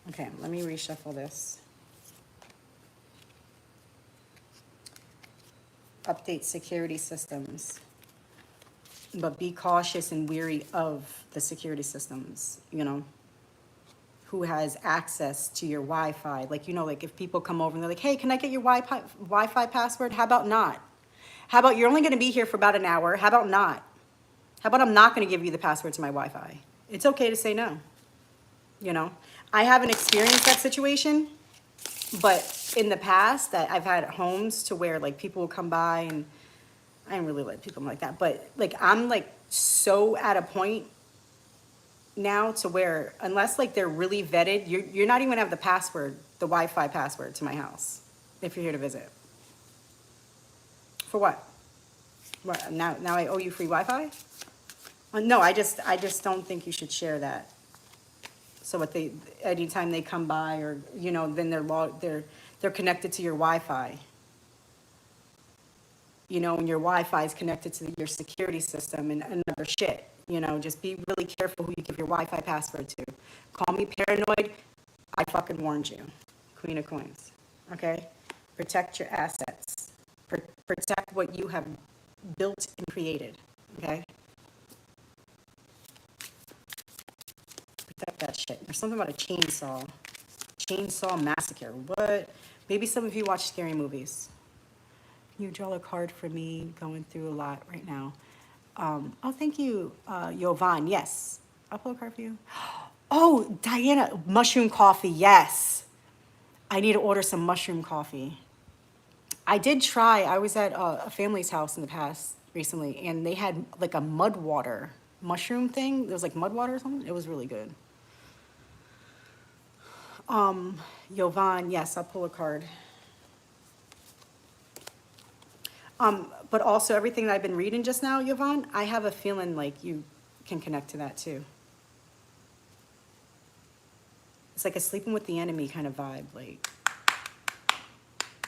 Okay, let me reshuffle this. Update security systems. But be cautious and weary of the security systems, who has access to your Wi-Fi. Like, like if people come over and they're like, hey, can I get your Wi-Fi password? How about not? How about you're only going to be here for about an hour? How about not? How about I'm not going to give you the password to my Wi-Fi? It's okay to say no. I haven't experienced that situation, but in the past that I've had homes to where like people will come by, and I didn't really let people like that, but like I'm like so at a point now to where, unless like they're really vetted, you're not even gonna have the password, the Wi-Fi password to my house if you're here to visit. For what? What, now I owe you free Wi-Fi? No, I just don't think you should share that. So what they, anytime they come by, or then they're connected to your Wi-Fi. And your Wi-Fi is connected to your security system and other shit. Just be really careful who you give your Wi-Fi password to. Call me paranoid. I fucking warned you. Queen of Coins. Okay? Protect your assets. Protect what you have built and created. Okay? Protect that shit. There's something about a chainsaw. Chainsaw massacre. What? Maybe some of you watch scary movies. Can you draw a card for me? Going through a lot right now. Oh, thank you, Yovan. Yes. I'll pull a card for you. Oh, Diana, mushroom coffee. Yes. I need to order some mushroom coffee. I did try. I was at a family's house in the past recently, and they had like a mud water mushroom thing. There was like mud water or something. It was really good. Yovan, yes, I'll pull a card. But also everything that I've been reading just now, Yovan, I have a feeling like you can connect to that too. It's like a sleeping with the enemy kind of vibe, like,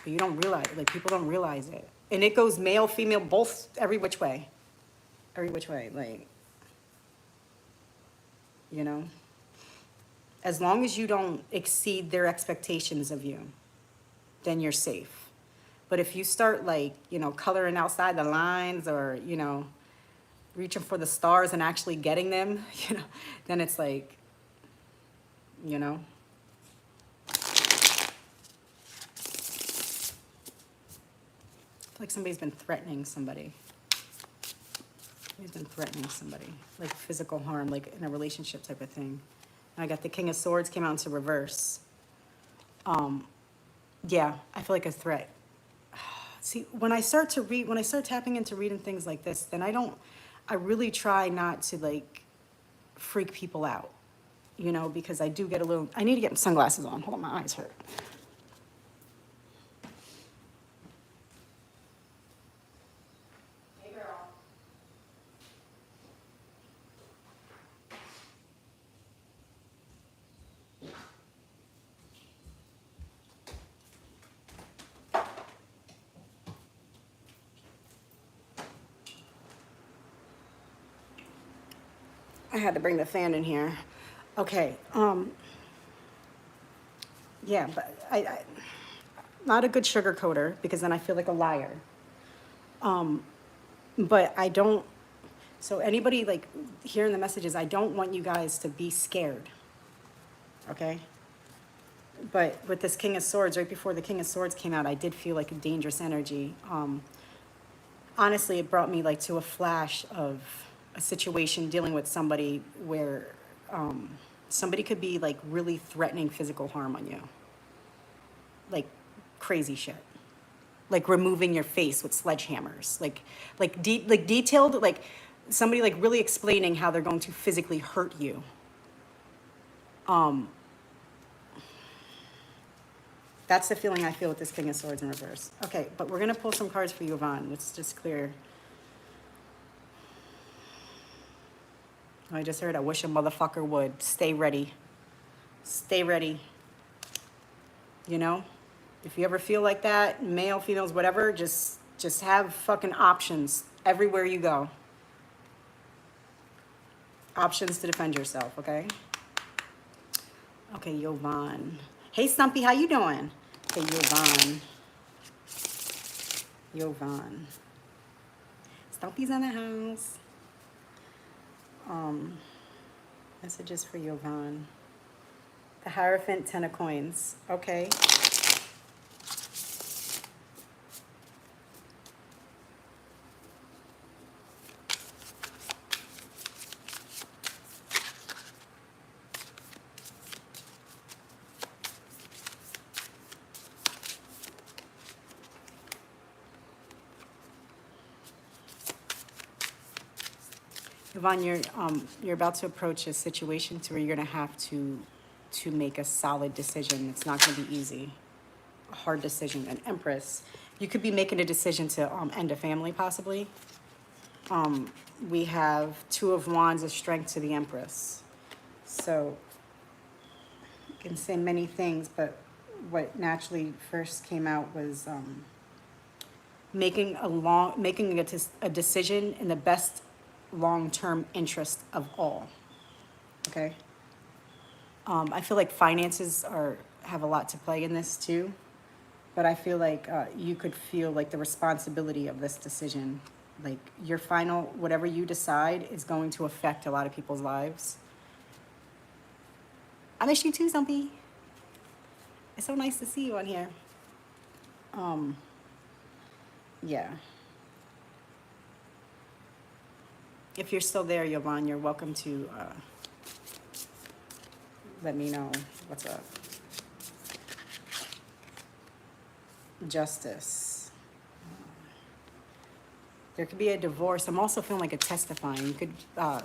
but you don't realize, like, people don't realize it. And it goes male, female, both, every which way. Every which way, like, as long as you don't exceed their expectations of you, then you're safe. But if you start like, coloring outside the lines, or, reaching for the stars and actually getting them, then it's like, I feel like somebody's been threatening somebody. Somebody's been threatening somebody, like physical harm, like in a relationship type of thing. And I got the King of Swords came out into reverse. Yeah, I feel like a threat. See, when I start tapping into reading things like this, then I really try not to like freak people out, because I do get I need to get sunglasses on. Hold on, my eyes hurt. Hey, girl. I had to bring the fan in here. Okay. Yeah, but I not a good sugar coater, because then I feel like a liar. But I don't. So anybody like hearing the messages, I don't want you guys to be scared. Okay. But with this King of Swords, right before the King of Swords came out, I did feel like a dangerous energy. Honestly, it brought me like to a flash of a situation dealing with somebody where somebody could be like really threatening physical harm on you. Like crazy shit. Like removing your face with sledgehammers. Like detailed, like somebody like really explaining how they're going to physically hurt you. That's the feeling I feel with this King of Swords in reverse. Okay, but we're gonna pull some cards for you, Yvonne. Let's just clear. I just heard, I wish a motherfucker would. Stay ready. Stay ready. If you ever feel like that, male, females, whatever, just have fucking options everywhere you go. Options to defend yourself, okay? Okay, Yovan. Hey, Stumpy, how you doing? Hey, Yovan. Yovan. Stumpy's in the house. Messages for Yovan. The Hierophant, 10 of Coins. Okay. Yvonne, you're about to approach a situation to where you're gonna have to make a solid decision. It's not gonna be easy. A hard decision. An Empress. You could be making a decision to end a family, possibly. We have Two of Wands of Strength to the Empress. So, you can say many things, but what naturally first came out was making a decision in the best long-term interest of all. Okay. I feel like finances have a lot to play in this too, but I feel like you could feel like the responsibility of this decision. Like your final, whatever you decide is going to affect a lot of people's lives. I miss you too, Stumpy. It's so nice to see you on here. Yeah. If you're still there, Yvonne, you're welcome to let me know what's up. Justice. There could be a divorce. I'm also feeling like a testifying. You could, there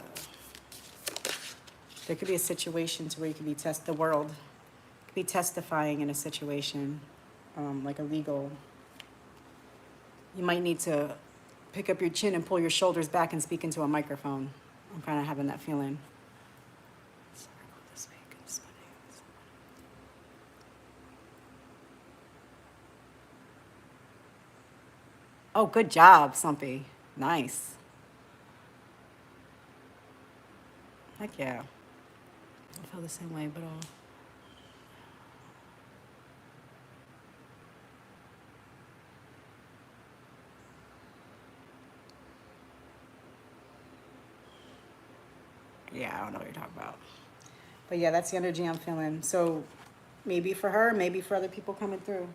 could be a situation to where you could be the world could be testifying in a situation, like a legal. You might need to pick up your chin and pull your shoulders back and speak into a microphone. I'm kind of having that feeling. Sorry about this week. I'm sweating. Oh, good job, Stumpy. Nice. Heck yeah. I feel the same way, but yeah, I don't know what you're talking about. But yeah, that's the energy I'm feeling. So maybe for her, maybe for other people coming through.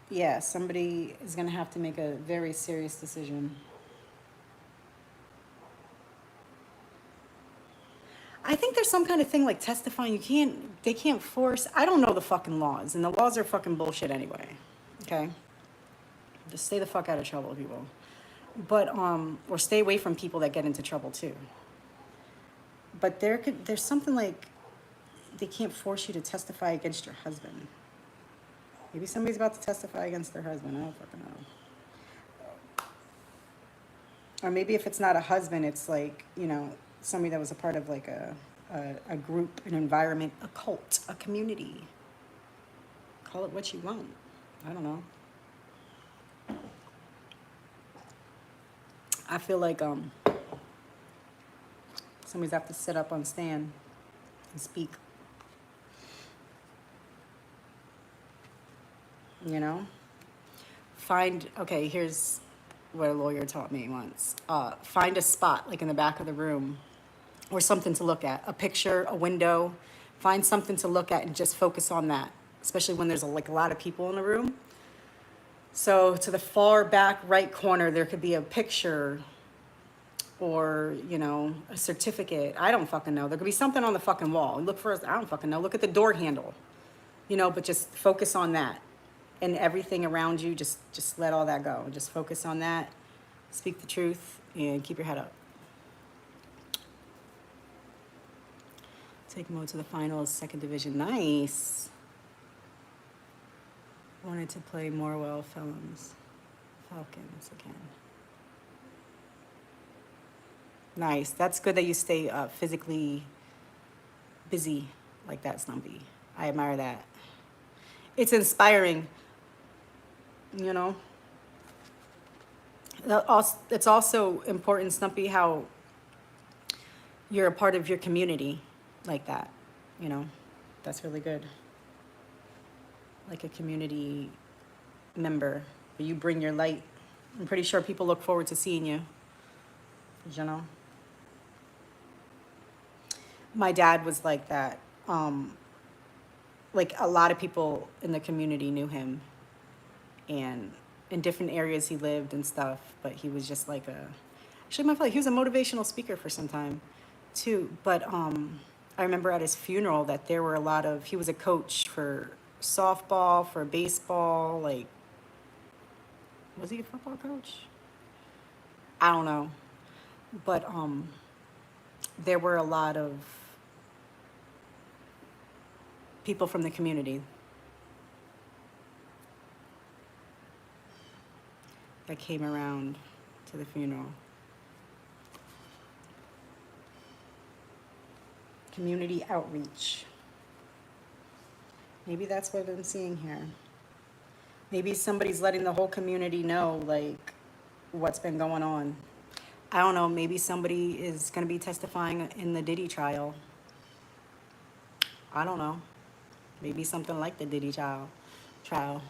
Yeah, somebody is going to have to make a very serious decision. I think there's some kind of thing like testifying. They can't force. I don't know the fucking laws, and the laws are fucking bullshit anyway. Okay? Just stay the fuck out of trouble, people. But, or stay away from people that get into trouble too. But there's something like they can't force you to testify against your husband. Maybe somebody's about to testify against their husband. I don't fucking know. Or maybe if it's not a husband, it's like, somebody that was a part of like a group, an environment, a cult, a community. Call it what you want. I don't know. I feel like somebody's have to sit up on stand and speak. Okay, here's what a lawyer taught me once. Find a spot, like in the back of the room, or something to look at. A picture, a window. Find something to look at and just focus on that, especially when there's a lot of people in the room. So to the far back right corner, there could be a picture or, a certificate. I don't fucking know. There could be something on the fucking wall. I don't fucking know. Look at the door handle, but just focus on that. And everything around you, just let all that go. Just focus on that. Speak the truth and keep your head up. Take mode to the finals, second division. Nice. Wanted to play Morwell Falcons again. Nice. That's good that you stay physically busy like that, Stumpy. I admire that. It's inspiring. It's also important, Stumpy, how you're a part of your community like that. That's really good. Like a community member, where you bring your light. I'm pretty sure people look forward to seeing you. My dad was like that. Like a lot of people in the community knew him, and in different areas he lived and stuff, but he was just like actually I feel like he was a motivational speaker for some time too. But I remember at his funeral that there were he was a coach for softball, for baseball, like Was he a football coach? I don't know. But there were a lot of people from the community that came around to the funeral. Community outreach. Maybe that's what I'm seeing here. Maybe somebody's letting the whole community know, like, what's been going on. I don't know, maybe somebody is going to be testifying in the Diddy trial. I don't know. Maybe something like the Diddy trial.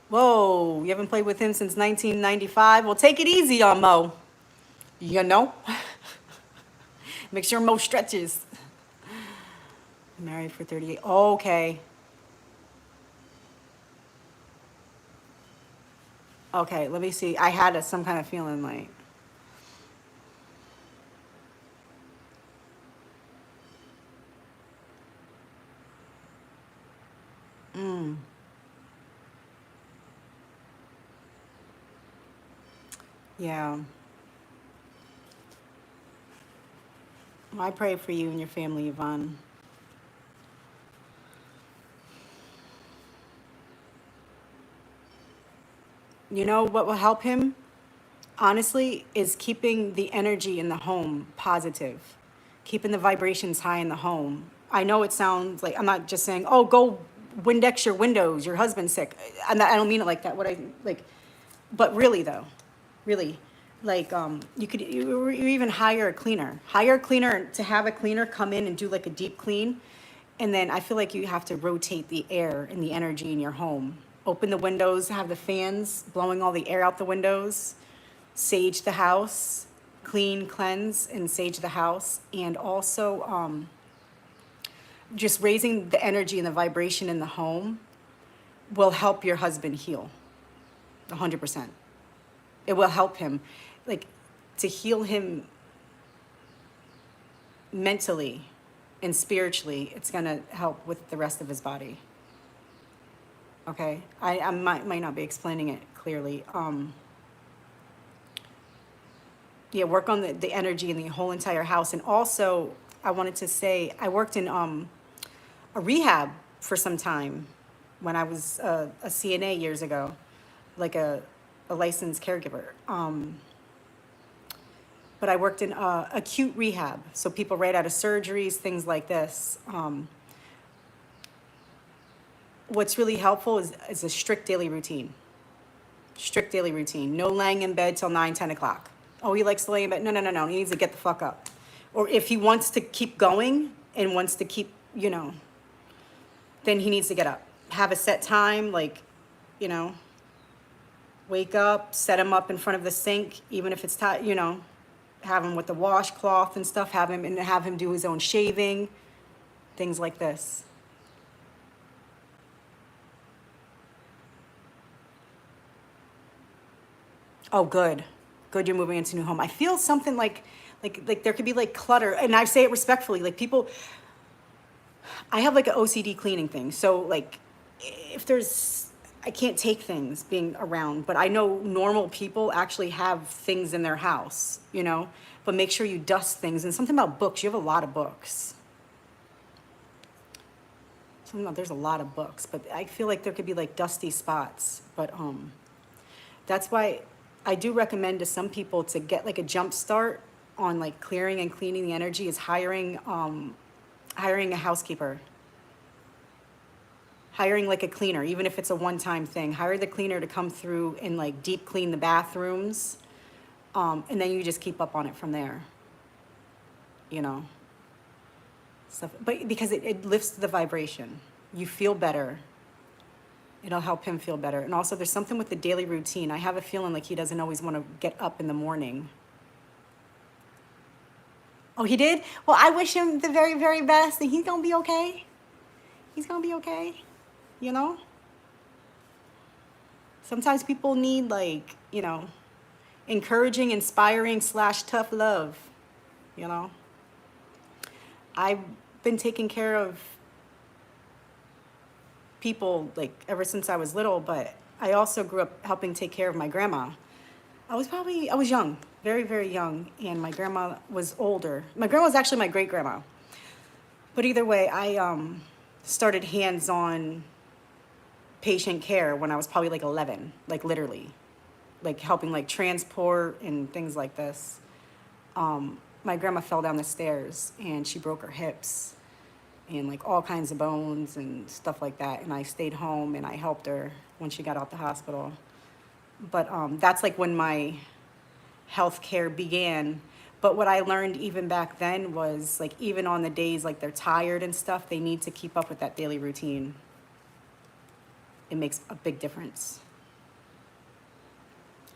Whoa, you haven't played with him since 1995? Well, take it easy on Mo. You know? Make sure Mo stretches. Married for 38. Oh, okay. Okay, let me see. I had some kind of feeling like. Yeah. Well, I pray for you and your family, Yvonne. You know what will help him, honestly, is keeping the energy in the home positive, keeping the vibrations high in the home. I know it sounds like I'm not just saying, oh, go Windex your windows, your husband's sick. I don't mean it like that. What I like, but really though, really, like you even hire a cleaner. Hire a cleaner to have a cleaner come in and do like a deep clean. And then I feel like you have to rotate the air and the energy in your home. Open the windows, have the fans blowing all the air out the windows, sage the house, clean, cleanse, and sage the house. And also just raising the energy and the vibration in the home will help your husband heal 100%. It will help him, like, to heal him mentally and spiritually. It's going to help with the rest of his body. Okay, I might not be explaining it clearly. Yeah, work on the energy in the whole entire house. And also, I wanted to say, I worked in a rehab for some time when I was a CNA years ago, like a licensed caregiver. But I worked in acute rehab, so people right out of surgeries, things like this. What's really helpful is a strict daily routine. Strict daily routine. No laying in bed till 9, 10 o'clock. Oh, he likes to lay in bed. No. He needs to get the fuck up. Or if he wants to keep going and wants to keep, then he needs to get up. Have a set time, like, wake up, set him up in front of the sink, even if it's have him with the washcloth and stuff, have him do his own shaving, things like this. Oh, good. Good, you're moving into a new home. I feel something like there could be like clutter, and I say it respectfully, like people, I have like an OCD cleaning thing. So like if I can't take things being around, but I know normal people actually have things in their house, but make sure you dust things. And something about books, you have a lot of books. There's a lot of books, but I feel like there could be like dusty spots, but that's why I do recommend to some people to get like a jump start on like clearing and cleaning the energy is hiring a housekeeper. Hiring like a cleaner, even if it's a one-time thing. Hire the cleaner to come through and like deep clean the bathrooms. And then you just keep up on it from there. Stuff. But because it lifts the vibration. You feel better. It'll help him feel better. And also there's something with the daily routine. I have a feeling like he doesn't always want to get up in the morning. Oh, he did? Well, I wish him the very, very best, and he's going to be okay. He's going to be okay. Sometimes people need like, encouraging, inspiring / tough love, I've been taking care of people like ever since I was little, but I also grew up helping take care of my grandma. I was young, very, very young, and my grandma was older. My grandma was actually my great grandma. But either way, I started hands-on patient care when I was probably like 11, like literally, like helping like transport and things like this. My grandma fell down the stairs and she broke her hips and like all kinds of bones and stuff like that. And I stayed home and I helped her when she got out the hospital. But that's like when my health care began. But what I learned even back then was like even on the days like they're tired and stuff, they need to keep up with that daily routine. It makes a big difference.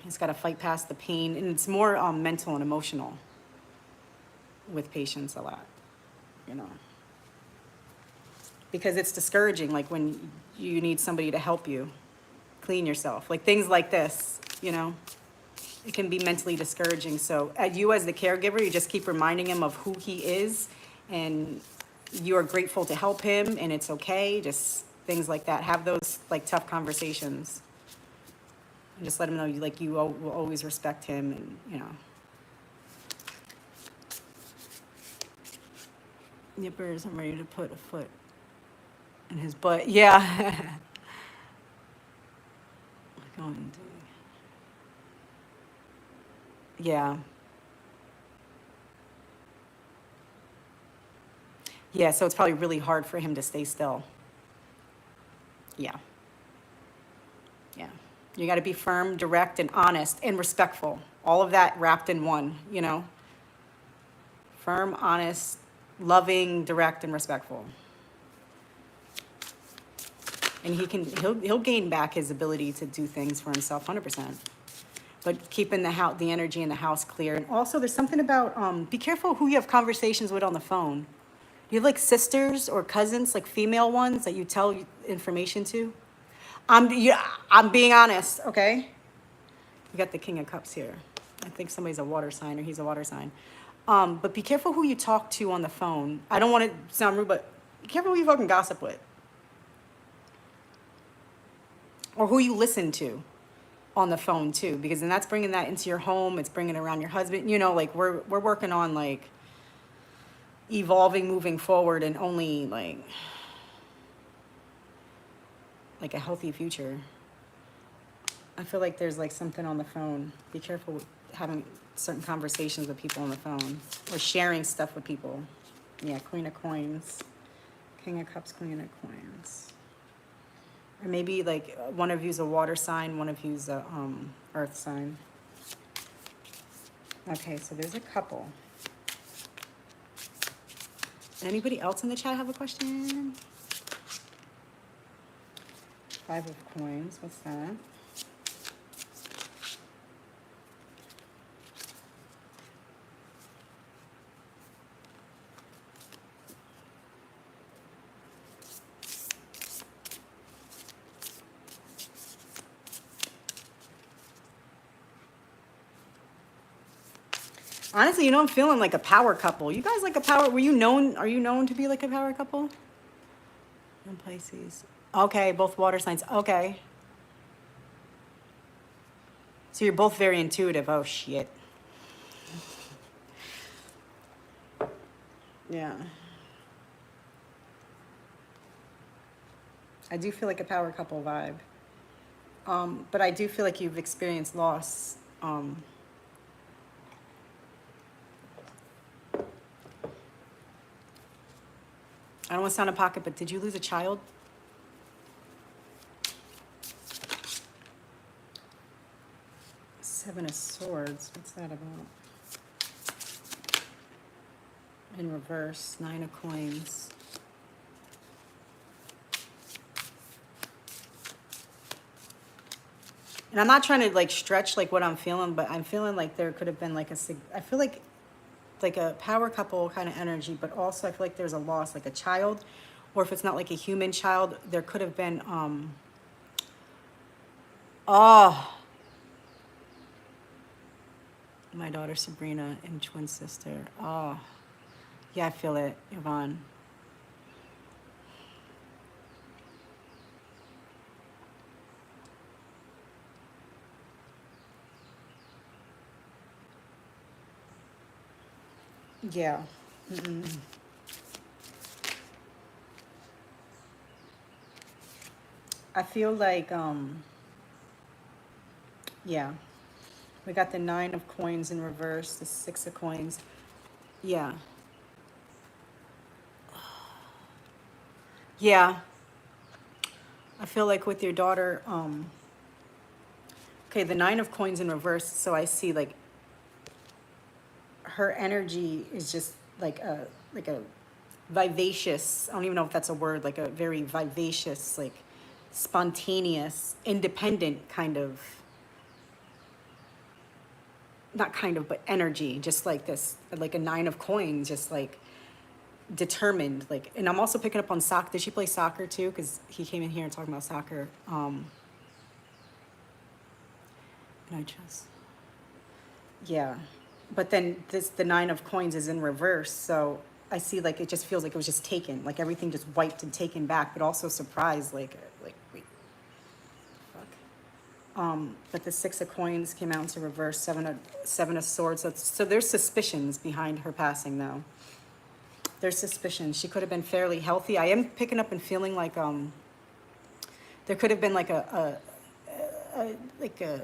It's got to fight past the pain, and it's more mental and emotional with patients a lot, you know, because it's discouraging, like when you need somebody to help you clean yourself, like things like this, you know, it can be mentally discouraging. So you as the caregiver, you just keep reminding him of who he is, and you are grateful to help him, and it's okay, just things like that. Have those like tough conversations. And just let him know you will always respect him, and you know. Nippers, I'm ready to put a foot in his butt. Yeah. Yeah. Yeah, so it's probably really hard for him to stay still. Yeah. Yeah. You got to be firm, direct, and honest and respectful. All of that wrapped in one, you know? Firm, honest, loving, direct, and respectful. And he'll gain back his ability to do things for himself 100%. But keeping the energy in the house clear. And also there's something about be careful who you have conversations with on the phone. Do you have like sisters or cousins, like female ones that you tell information to? I'm being honest, okay? We got the King of Cups here. I think somebody's a water sign, or he's a water sign. But be careful who you talk to on the phone. I don't want to sound rude, but be careful who you fucking gossip with. Or who you listen to on the phone too, because then that's bringing that into your home. It's bringing it around your husband. You know, like we're working on like evolving, moving forward, and only like a healthy future. I feel like there's like something on the phone. Be careful with having certain conversations with people on the phone or sharing stuff with people. Yeah, Queen of Coins, King of Cups, Queen of Coins. Or maybe like one of you's a water sign, one of you's a earth sign. Okay, so there's a couple. Anybody else in the chat have a question? Five of Coins, what's that? Honestly, you know, I'm feeling like a power couple. You guys like a power, are you known to be like a power couple? In Pisces. Okay, both water signs. Okay. So you're both very intuitive. Oh, shit. Yeah. I do feel like a power couple vibe. But I do feel like you've experienced loss. I don't want to sound in pocket, but did you lose a child? Seven of Swords. What's that about? In reverse, Nine of Coins. And I'm not trying to like stretch like what I'm feeling, but I'm feeling like there could have been like I feel like a power couple kind of energy, but also I feel like there's a loss, like a child, or if it's not like a human child, there could have been, oh, my daughter Sabrina and twin sister. Oh, yeah, I feel it, Yvonne. Yeah. I feel like, yeah. We got the 9 of coins in reverse, the 6 of coins. Yeah. Yeah. I feel like with your daughter, okay, the 9 of coins in reverse, so I see like her energy is just like a vivacious, I don't even know if that's a word, like a very vivacious, like spontaneous, independent kind of, not kind of, but energy, just like this, like a 9 of coins, just like determined, like. And I'm also picking up on soccer. Did she play soccer too? Because he came in here and talking about soccer. And I just, yeah. But then the 9 of coins is in reverse, so I see like it just feels like it was just taken, like everything just wiped and taken back, but also surprised, like wait, fuck. But the 6 of coins came out into reverse, seven of swords. So there's suspicions behind her passing, though. There's suspicions. She could have been fairly healthy. I am picking up and feeling like there could have been like like a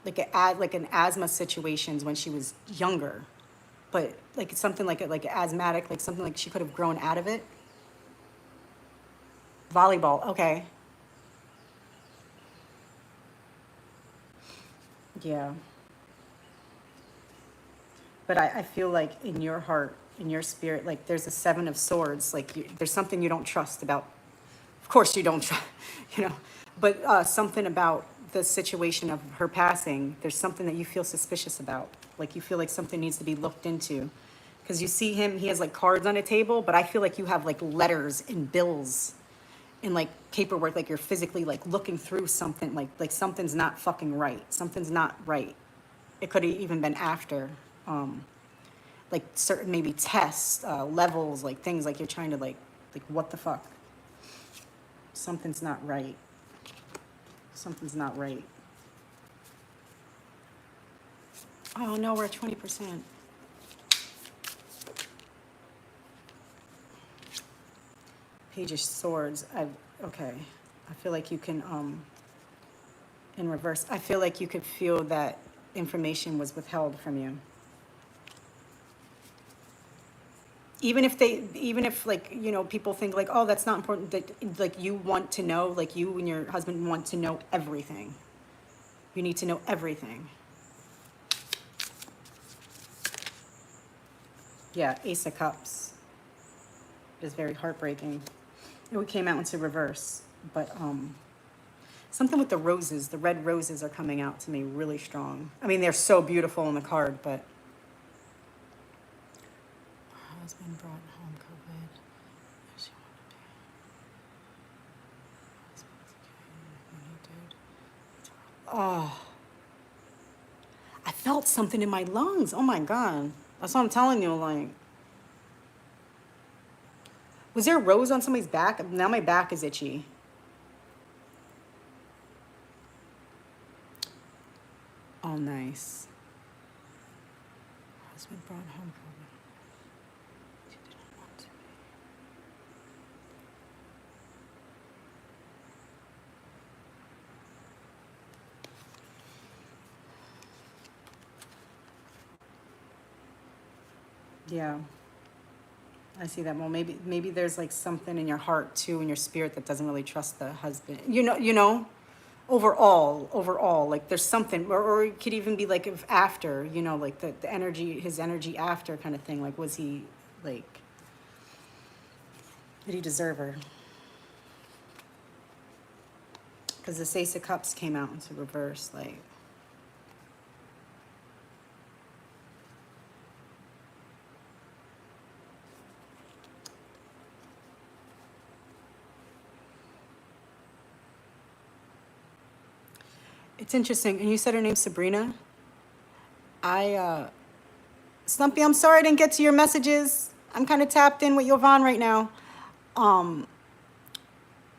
like an asthma situations when she was younger, but like something like asthmatic, like something like she could have grown out of it. Volleyball, okay. Yeah. But I feel like in your heart, in your spirit, like there's a 7 of swords, like there's something you don't trust about. Of course you don't trust, you know, but something about the situation of her passing, there's something that you feel suspicious about. Like you feel like something needs to be looked into. Because you see him, he has like cards on a table, but I feel like you have like letters and bills and like paperwork, like you're physically like looking through something, like something's not fucking right. Something's not right. It could have even been after, like certain maybe tests, levels, like things like you're trying to like what the fuck? Something's not right. Something's not right. Oh no, we're at 20%. Page of Swords. Okay. I feel like you can in reverse. I feel like you could feel that information was withheld from you. Even if like, you know, people think like, oh, that's not important, that like you want to know, like you and your husband want to know everything. You need to know everything. Yeah, Ace of Cups. It is very heartbreaking. It came out into reverse, but something with the roses, the red roses are coming out to me really strong. I mean, they're so beautiful in the card, but husband brought home COVID. She wanted to be. Husband's okay when he did. Oh, I felt something in my lungs. Oh my God. That's what I'm telling you. Like, was there a rose on somebody's back? Now my back is itchy. Oh, nice. Husband brought home COVID. She didn't want to be. Yeah, I see that. Well, maybe there's like something in your heart too, in your spirit that doesn't really trust the husband. Overall, like there's something, or it could even be like if after, you know, like the energy, his energy after kind of thing. Like, was he like, did he deserve her? Because the Ace of Cups came out into reverse, like. It's interesting. And you said her name's Sabrina. Slumpy, I'm sorry I didn't get to your messages. I'm kind of tapped in with Yovan right now.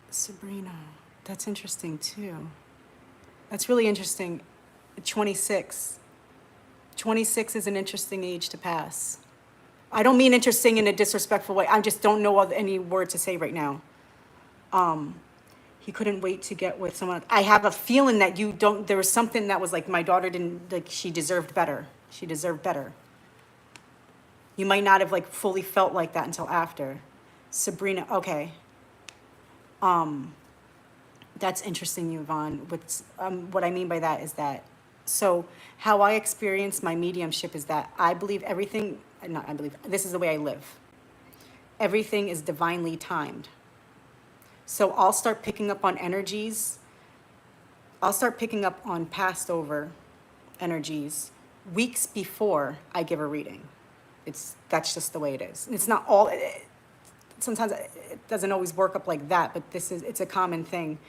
Sabrina, that's interesting too. That's really interesting. 26. 26 is an interesting age to pass. I don't mean interesting in a disrespectful way. I just don't know any word to say right now. He couldn't wait to get with someone. I have a feeling that you don't, there was something that was like, my daughter didn't, like, she deserved better. She deserved better. You might not have like fully felt like that until after. Sabrina, okay. That's interesting, Yvonne. What I mean by that is that, so how I experience my mediumship is that I believe everything, not I believe, this is the way I live. Everything is divinely timed. So I'll start picking up on energies. I'll start picking up on passed over energies weeks before I give a reading. That's just the way it is. It's not all, sometimes it doesn't always work up like that, but it's a common thing.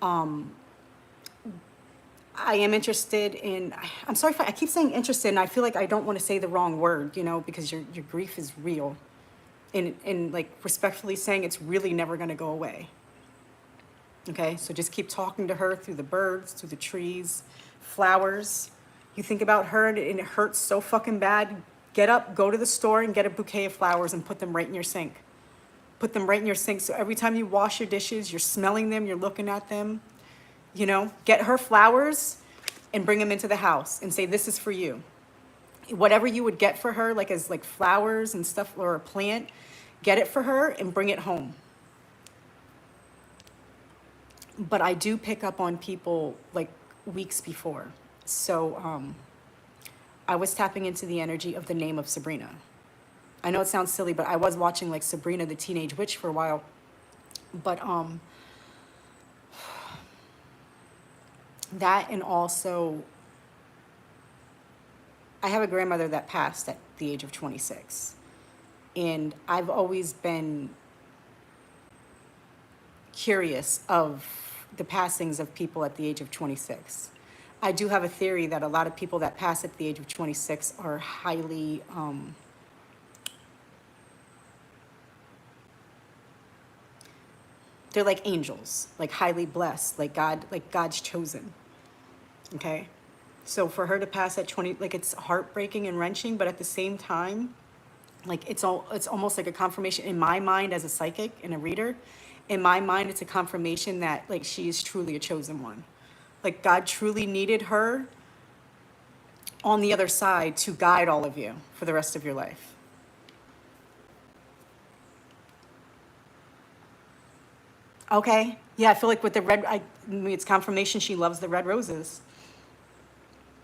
I am interested in, I'm sorry if I keep saying interested, and I feel like I don't want to say the wrong word, because your grief is real. And like respectfully saying it's really never going to go away. Okay, so just keep talking to her through the birds, through the trees, flowers. You think about her and it hurts so fucking bad. Get up, go to the store and get a bouquet of flowers and put them right in your sink. Put them right in your sink. So every time you wash your dishes, you're smelling them, you're looking at them. Get her flowers and bring them into the house and say, this is for you. Whatever you would get for her, like as like flowers and stuff or a plant, get it for her and bring it home. But I do pick up on people like weeks before. So I was tapping into the energy of the name of Sabrina. I know it sounds silly, but I was watching like Sabrina the Teenage Witch for a while. But that, and also I have a grandmother that passed at the age of 26. And I've always been curious of the passings of people at the age of 26. I do have a theory that a lot of people that pass at the age of 26 are highly, they're like angels, like highly blessed, like God's chosen. Okay? So for her to pass at 20, like it's heartbreaking and wrenching, but at the same time, like it's almost like a confirmation in my mind as a psychic and a reader. In my mind, it's a confirmation that like she is truly a chosen one. Like God truly needed her on the other side to guide all of you for the rest of your life. Okay. Yeah, I feel like with the red, it's confirmation she loves the red roses.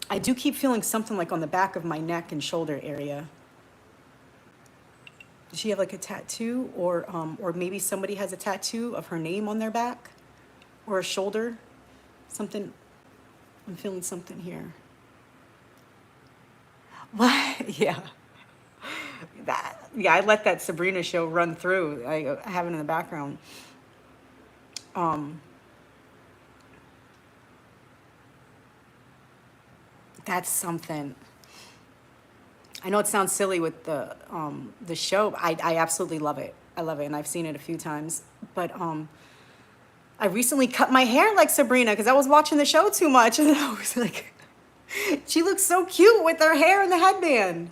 I do keep feeling something like on the back of my neck and shoulder area. Does she have like a tattoo, or maybe somebody has a tattoo of her name on their back or a shoulder? Something, I'm feeling something here. What? Yeah. I let that Sabrina show run through. I have it in the background. That's something. I know it sounds silly with the show. I absolutely love it. I love it, and I've seen it a few times. But I recently cut my hair like Sabrina because I was watching the show too much, and I was like, she looks so cute with her hair and the headband.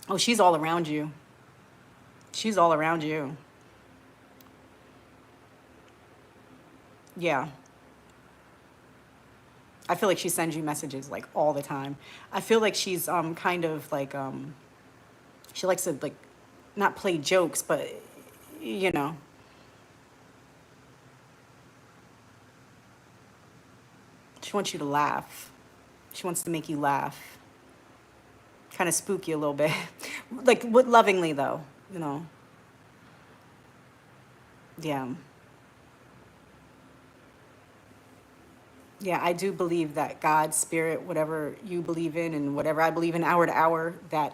Oh, she's all around you. She's all around you. Yeah. I feel like she sends you messages like all the time. I feel like she's kind of like she likes to like not play jokes, but you know. She wants you to laugh. She wants to make you laugh. Kind of spook you a little bit. Like lovingly though, you know. Yeah. Yeah, I do believe that God, spirit, whatever you believe in and whatever I believe in, hour to hour, that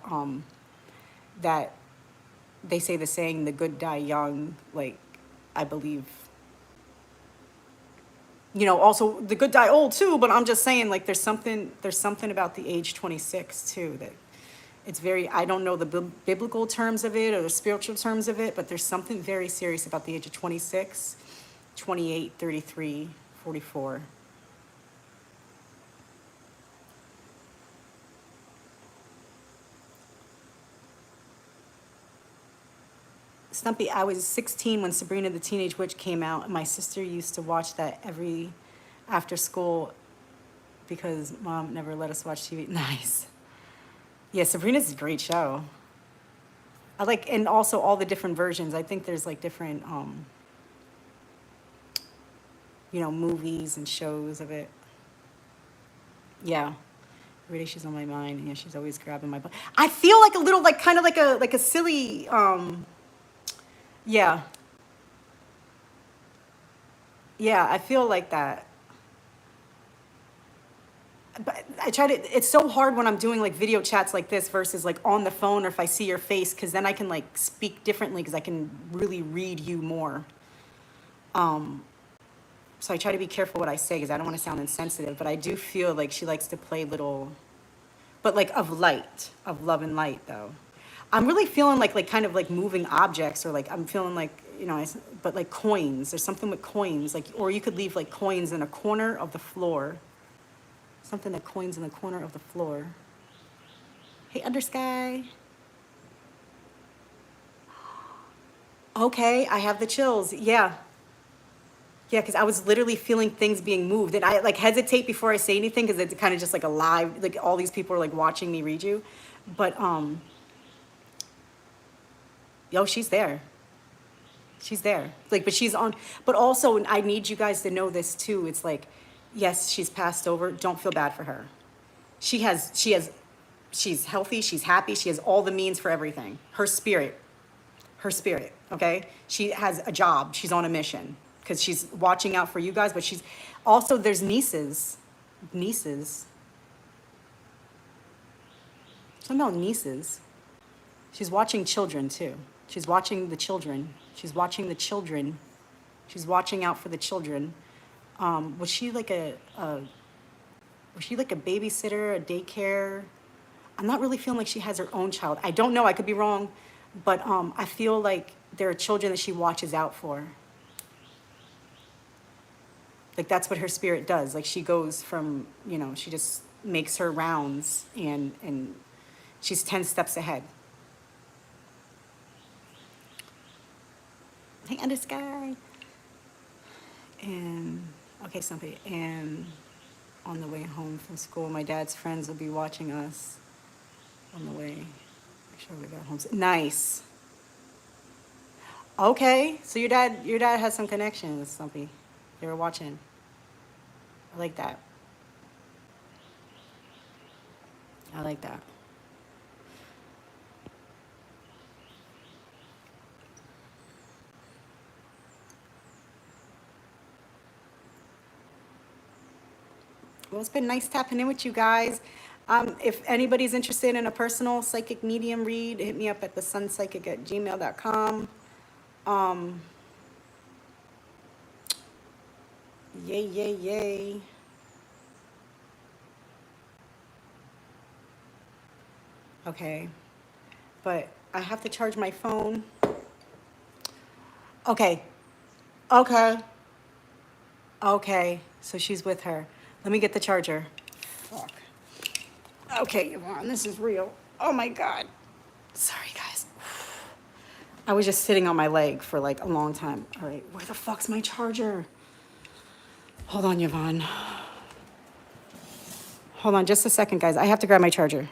they say the saying, the good die young. Like, I believe, you know, also the good die old too, but I'm just saying, like, there's something about the age 26 too, that it's very, I don't know the biblical terms of it or the spiritual terms of it, but there's something very serious about the age of 26, 28, 33, 44. Stumpy, I was 16 when Sabrina the Teenage Witch came out, and my sister used to watch that every after school because mom never let us watch TV. Nice. Yeah, Sabrina's a great show. I like, and also all the different versions. I think there's like different, movies and shows of it. Yeah. Every day she's on my mind. Yeah, she's always grabbing my butt. I feel like a little, like kind of like a silly, yeah, yeah. I feel like that. But I try to. It's so hard when I'm doing like video chats like this versus like on the phone or if I see your face, because then I can like speak differently because I can really read you more. So I try to be careful what I say because I don't want to sound insensitive. But I do feel like she likes to play little, but like of light, of love and light though. I'm really feeling like kind of like moving objects, or like I'm feeling like, but like coins. There's something with coins, like, or you could leave like coins in a corner of the floor. Something that coins in the corner of the floor. Hey, Undersky. Okay, I have the chills. Yeah. Yeah, because I was literally feeling things being moved. And I like hesitate before I say anything because it's kind of just like a live, like all these people are like watching me read you. But yo, she's there. She's there. Like, but she's on, but also I need you guys to know this too. It's like, yes, she's passed over. Don't feel bad for her. She's healthy, she's happy, she has all the means for everything. Her spirit, okay? She has a job, she's on a mission because she's watching out for you guys, but she's also, there's nieces. Something about nieces. She's watching children too. She's watching the children. She's watching the children. She's watching out for the children. Was she like a babysitter, a daycare? I'm not really feeling like she has her own child. I don't know, I could be wrong, but I feel like there are children that she watches out for. Like that's what her spirit does. Like she goes from, she just makes her rounds and she's 10 steps ahead. Hey, Undersky. And, okay, somebody, and on the way home from school, my dad's friends will be watching us on the way. Make sure we got home. Nice. Okay, so your dad has some connection with somebody. They were watching. I like that. I like that. Well, it's been nice tapping in with you guys. If anybody's interested in a personal psychic medium read, hit me up at thesunpsychic@gmail.com. Yay, yay, yay. Okay, but I have to charge my phone. Okay, okay, okay, so she's with her. Let me get the charger. Fuck. Okay, Yvonne, this is real. Oh my God. Sorry, guys. I was just sitting on my leg for like a long time. All right, where the fuck's my charger? Hold on, Yvonne. Hold on just a second, guys. I have to grab my charger.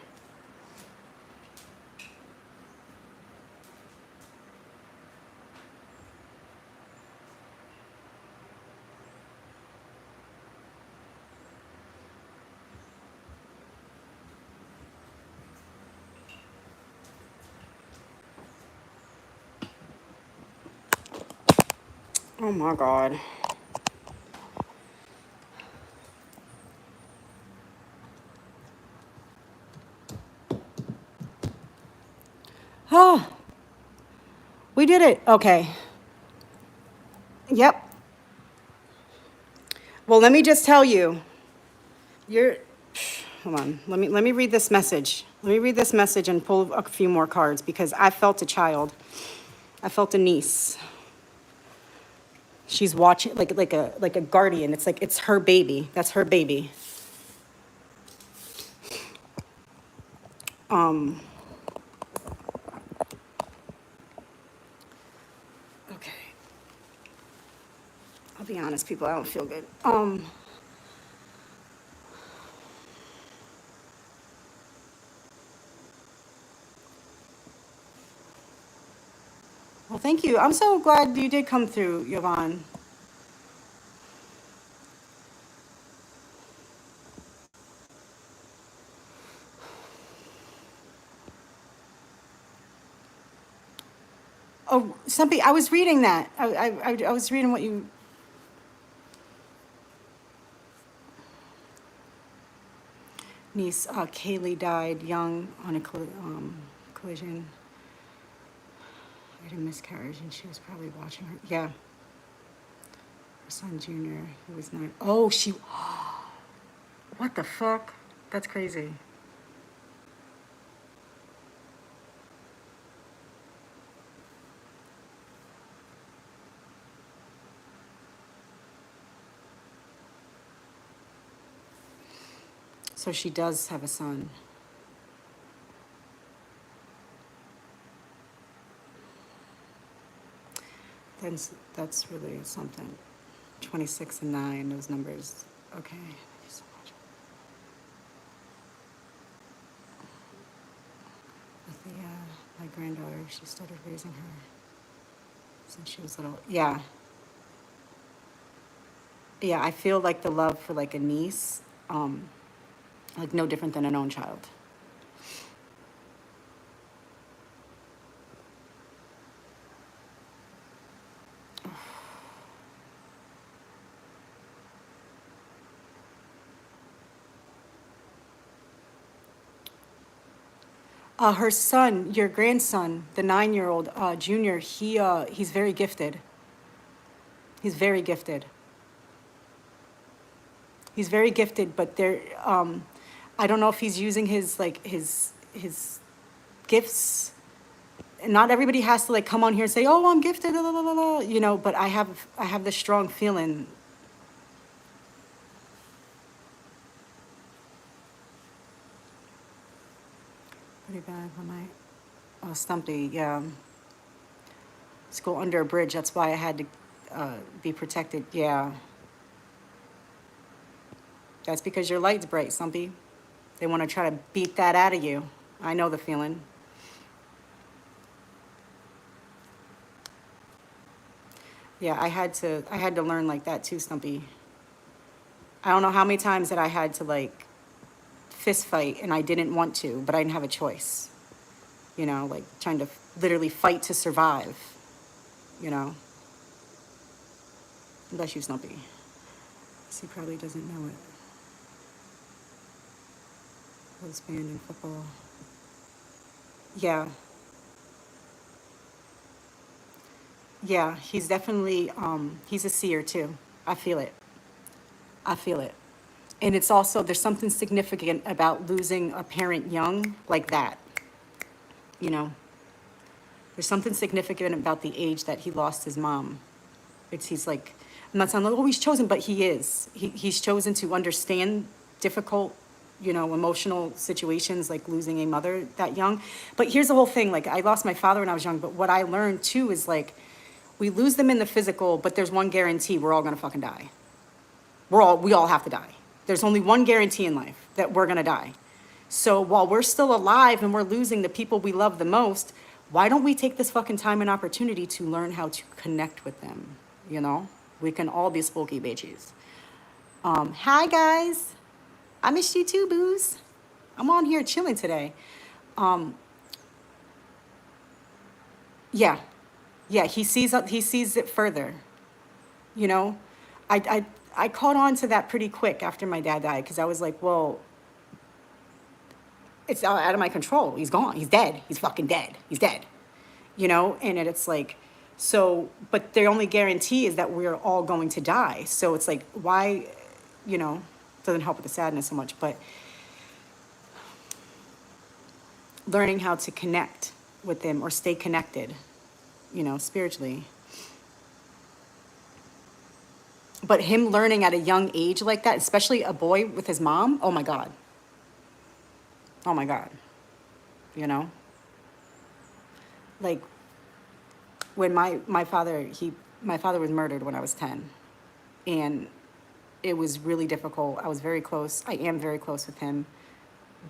Oh my God. Oh, we did it. Okay. Yep. Well, let me just tell you. Hold on. Let me read this message. Let me read this message and pull a few more cards because I felt a child. I felt a niece. She's watching like a guardian. It's like it's her baby. That's her baby. be honest, people, I don't feel good. Well, thank you. I'm so glad you did come through, Yvonne. Oh, somebody, I was reading that. I was reading what you... Niece, Kaylee died young on a collision. I had a miscarriage, and she was probably watching her. Yeah. Her son, Junior, he was 9. Oh, she... What the fuck? That's crazy. So she does have a son. That's really something. 26 and 9, those numbers. Okay. Thank you so much. With the, my granddaughter, she started raising her since she was little. Yeah. Yeah, I feel like the love for like a niece, like no different than an own child. Her son, your grandson, the 9-year-old Junior, he's very gifted. He's very gifted. He's very gifted, but I don't know if he's using his like his gifts. Not everybody has to like come on here and say, "Oh, I'm gifted," la, la, la, la, you know. But I have this strong feeling. Pretty bad when Stumpy, yeah. Let's go under a bridge. That's why I had to be protected. Yeah. That's because your light's bright, Stumpy. They want to try to beat that out of you. I know the feeling. Yeah, I had to learn like that too, Stumpy. I don't know how many times that I had to like fist fight and I didn't want to, but I didn't have a choice. You know, like trying to literally fight to survive, you know. Bless you, Stumpy. He probably doesn't know it. Was banned in football. Yeah. Yeah, he's definitely, he's a seer too. I feel it. I feel it. And it's also, there's something significant about losing a parent young like that. You know, there's something significant about the age that he lost his mom. He's like, I'm not saying like, oh, he's chosen, but he is. He's chosen to understand difficult, you know, emotional situations like losing a mother that young. But here's the whole thing. Like, I lost my father when I was young, but what I learned too is like, we lose them in the physical, but there's one guarantee: we're all gonna fucking die. We all have to die. There's only one guarantee in life, that we're gonna die. So while we're still alive and we're losing the people we love the most, why don't we take this fucking time and opportunity to learn how to connect with them? You know, we can all be spooky bitches. Hi guys, I missed you too, booze. I'm on here chilling today. Yeah. Yeah, he sees it further. You know, I caught on to that pretty quick after my dad died, because I was like, well, it's out of my control. He's gone. He's dead. He's fucking dead. He's dead. You know, and it's like, so, but the only guarantee is that we're all going to die. So it's like, why, you know, doesn't help with the sadness so much, but learning how to connect with them or stay connected, you know, spiritually. But him learning at a young age like that, especially a boy with his mom, oh my God. Oh my God. You know? Like, when my father was murdered when I was 10. And it was really difficult. I was very close. I am very close with him.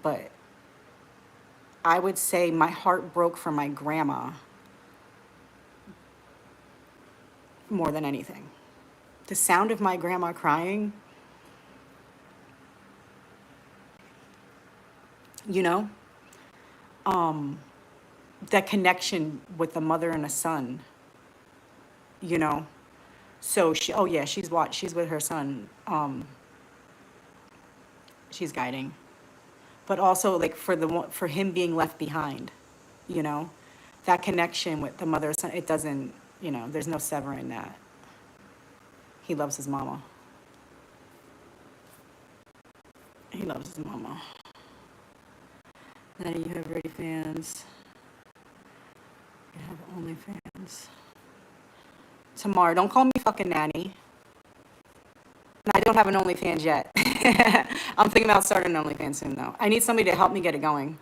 But I would say my heart broke for my grandma more than anything. The sound of my grandma crying, you know, that connection with a mother and a son, you know. So she, oh yeah, she's with her son. She's guiding, but also like for him being left behind, you know, that connection with the mother and son. It doesn't, you know, there's no severing that. He loves his mama. He loves his mama. Then you have Ready fans. You have OnlyFans. Tamar, don't call me fucking nanny. And I don't have an OnlyFans yet. I'm thinking about starting an OnlyFans soon, though. I need somebody to help me get it going.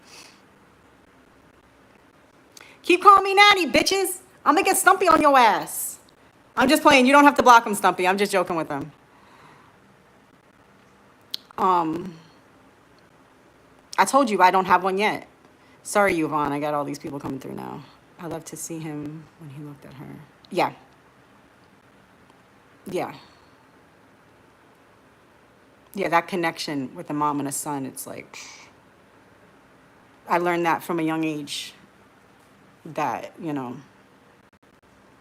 Keep calling me nanny, bitches. I'm gonna get Stumpy on your ass. I'm just playing. You don't have to block him, Stumpy. I'm just joking with him. I told you I don't have one yet. Sorry, Yvonne. I got all these people coming through now. I love to see him when he looked at her. Yeah. Yeah. Yeah, that connection with a mom and a son, it's like, I learned that from a young age, that, you know,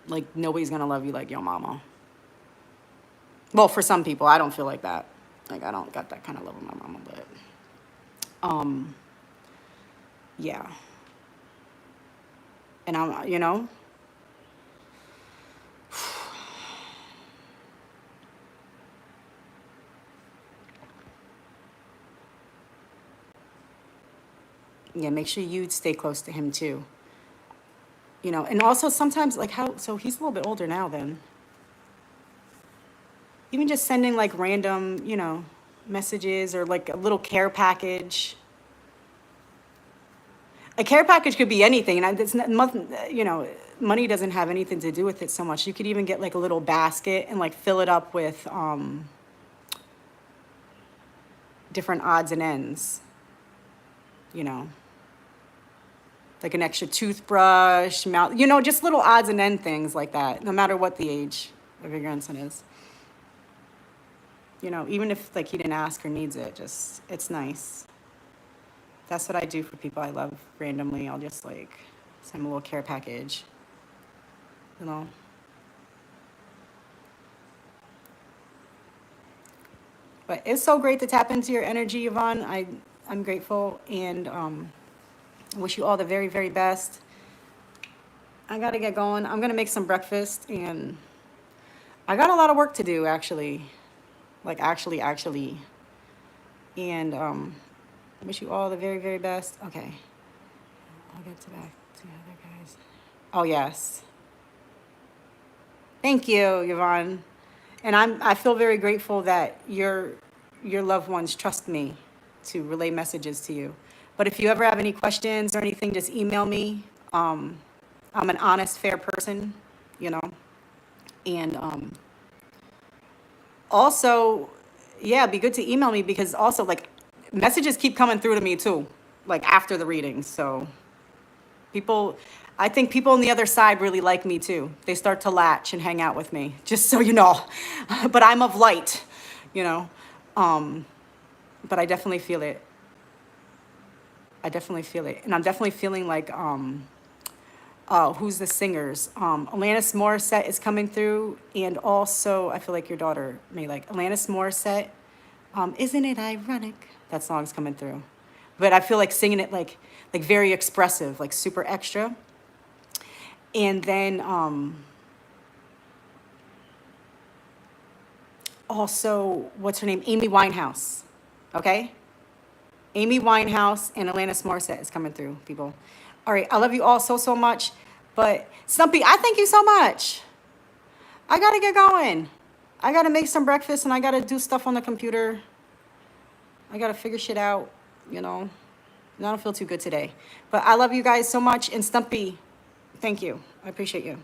like nobody's gonna love you like your mama. Well, for some people, I don't feel like that. Like, I don't got that kind of love with my mama, but, yeah. And I'm, you know, yeah, make sure you stay close to him too. You know, and also sometimes like so he's a little bit older now then. Even just sending like random, you know, messages or like a little care package. A care package could be anything, and it's not, you know, money doesn't have anything to do with it so much. You could even get like a little basket and like fill it up with different odds and ends, you know, like an extra toothbrush, mouth, you know, just little odds and end things like that, no matter what the age of your grandson is. You know, even if like he didn't ask or needs it, just, it's nice. That's what I do for people I love randomly. I'll just like send them a little care package, you know. But it's so great to tap into your energy, Yvonne. I'm grateful, and wish you all the very, very best. I gotta get going. I'm gonna make some breakfast, and I got a lot of work to do, actually. Like, actually. And wish you all the very, very best. Okay. I'll get back to the other guys. Oh, yes. Thank you, Yvonne. And I feel very grateful that your loved ones trust me to relay messages to you. But if you ever have any questions or anything, just email me. I'm an honest, fair person, you know. And also, yeah, it'd be good to email me, because also, like, messages keep coming through to me too, like after the readings. So I think people on the other side really like me too. They start to latch and hang out with me, just so you know. But I'm of light, you know. But I definitely feel it. And I'm definitely feeling like, who's the singers? Alanis Morissette is coming through. And also, I feel like your daughter may like Alanis Morissette. Isn't it ironic? That song's coming through. But I feel like singing it like very expressive, like super extra. And then also, what's her name? Amy Winehouse. Okay? Amy Winehouse and Alanis Morissette is coming through, people. All right, I love you all so, so much. But Stumpy, I thank you so much. I gotta get going. I gotta make some breakfast, and I gotta do stuff on the computer. I gotta figure shit out, you know. And I don't feel too good today. But I love you guys so much. And Stumpy, thank you. I appreciate you.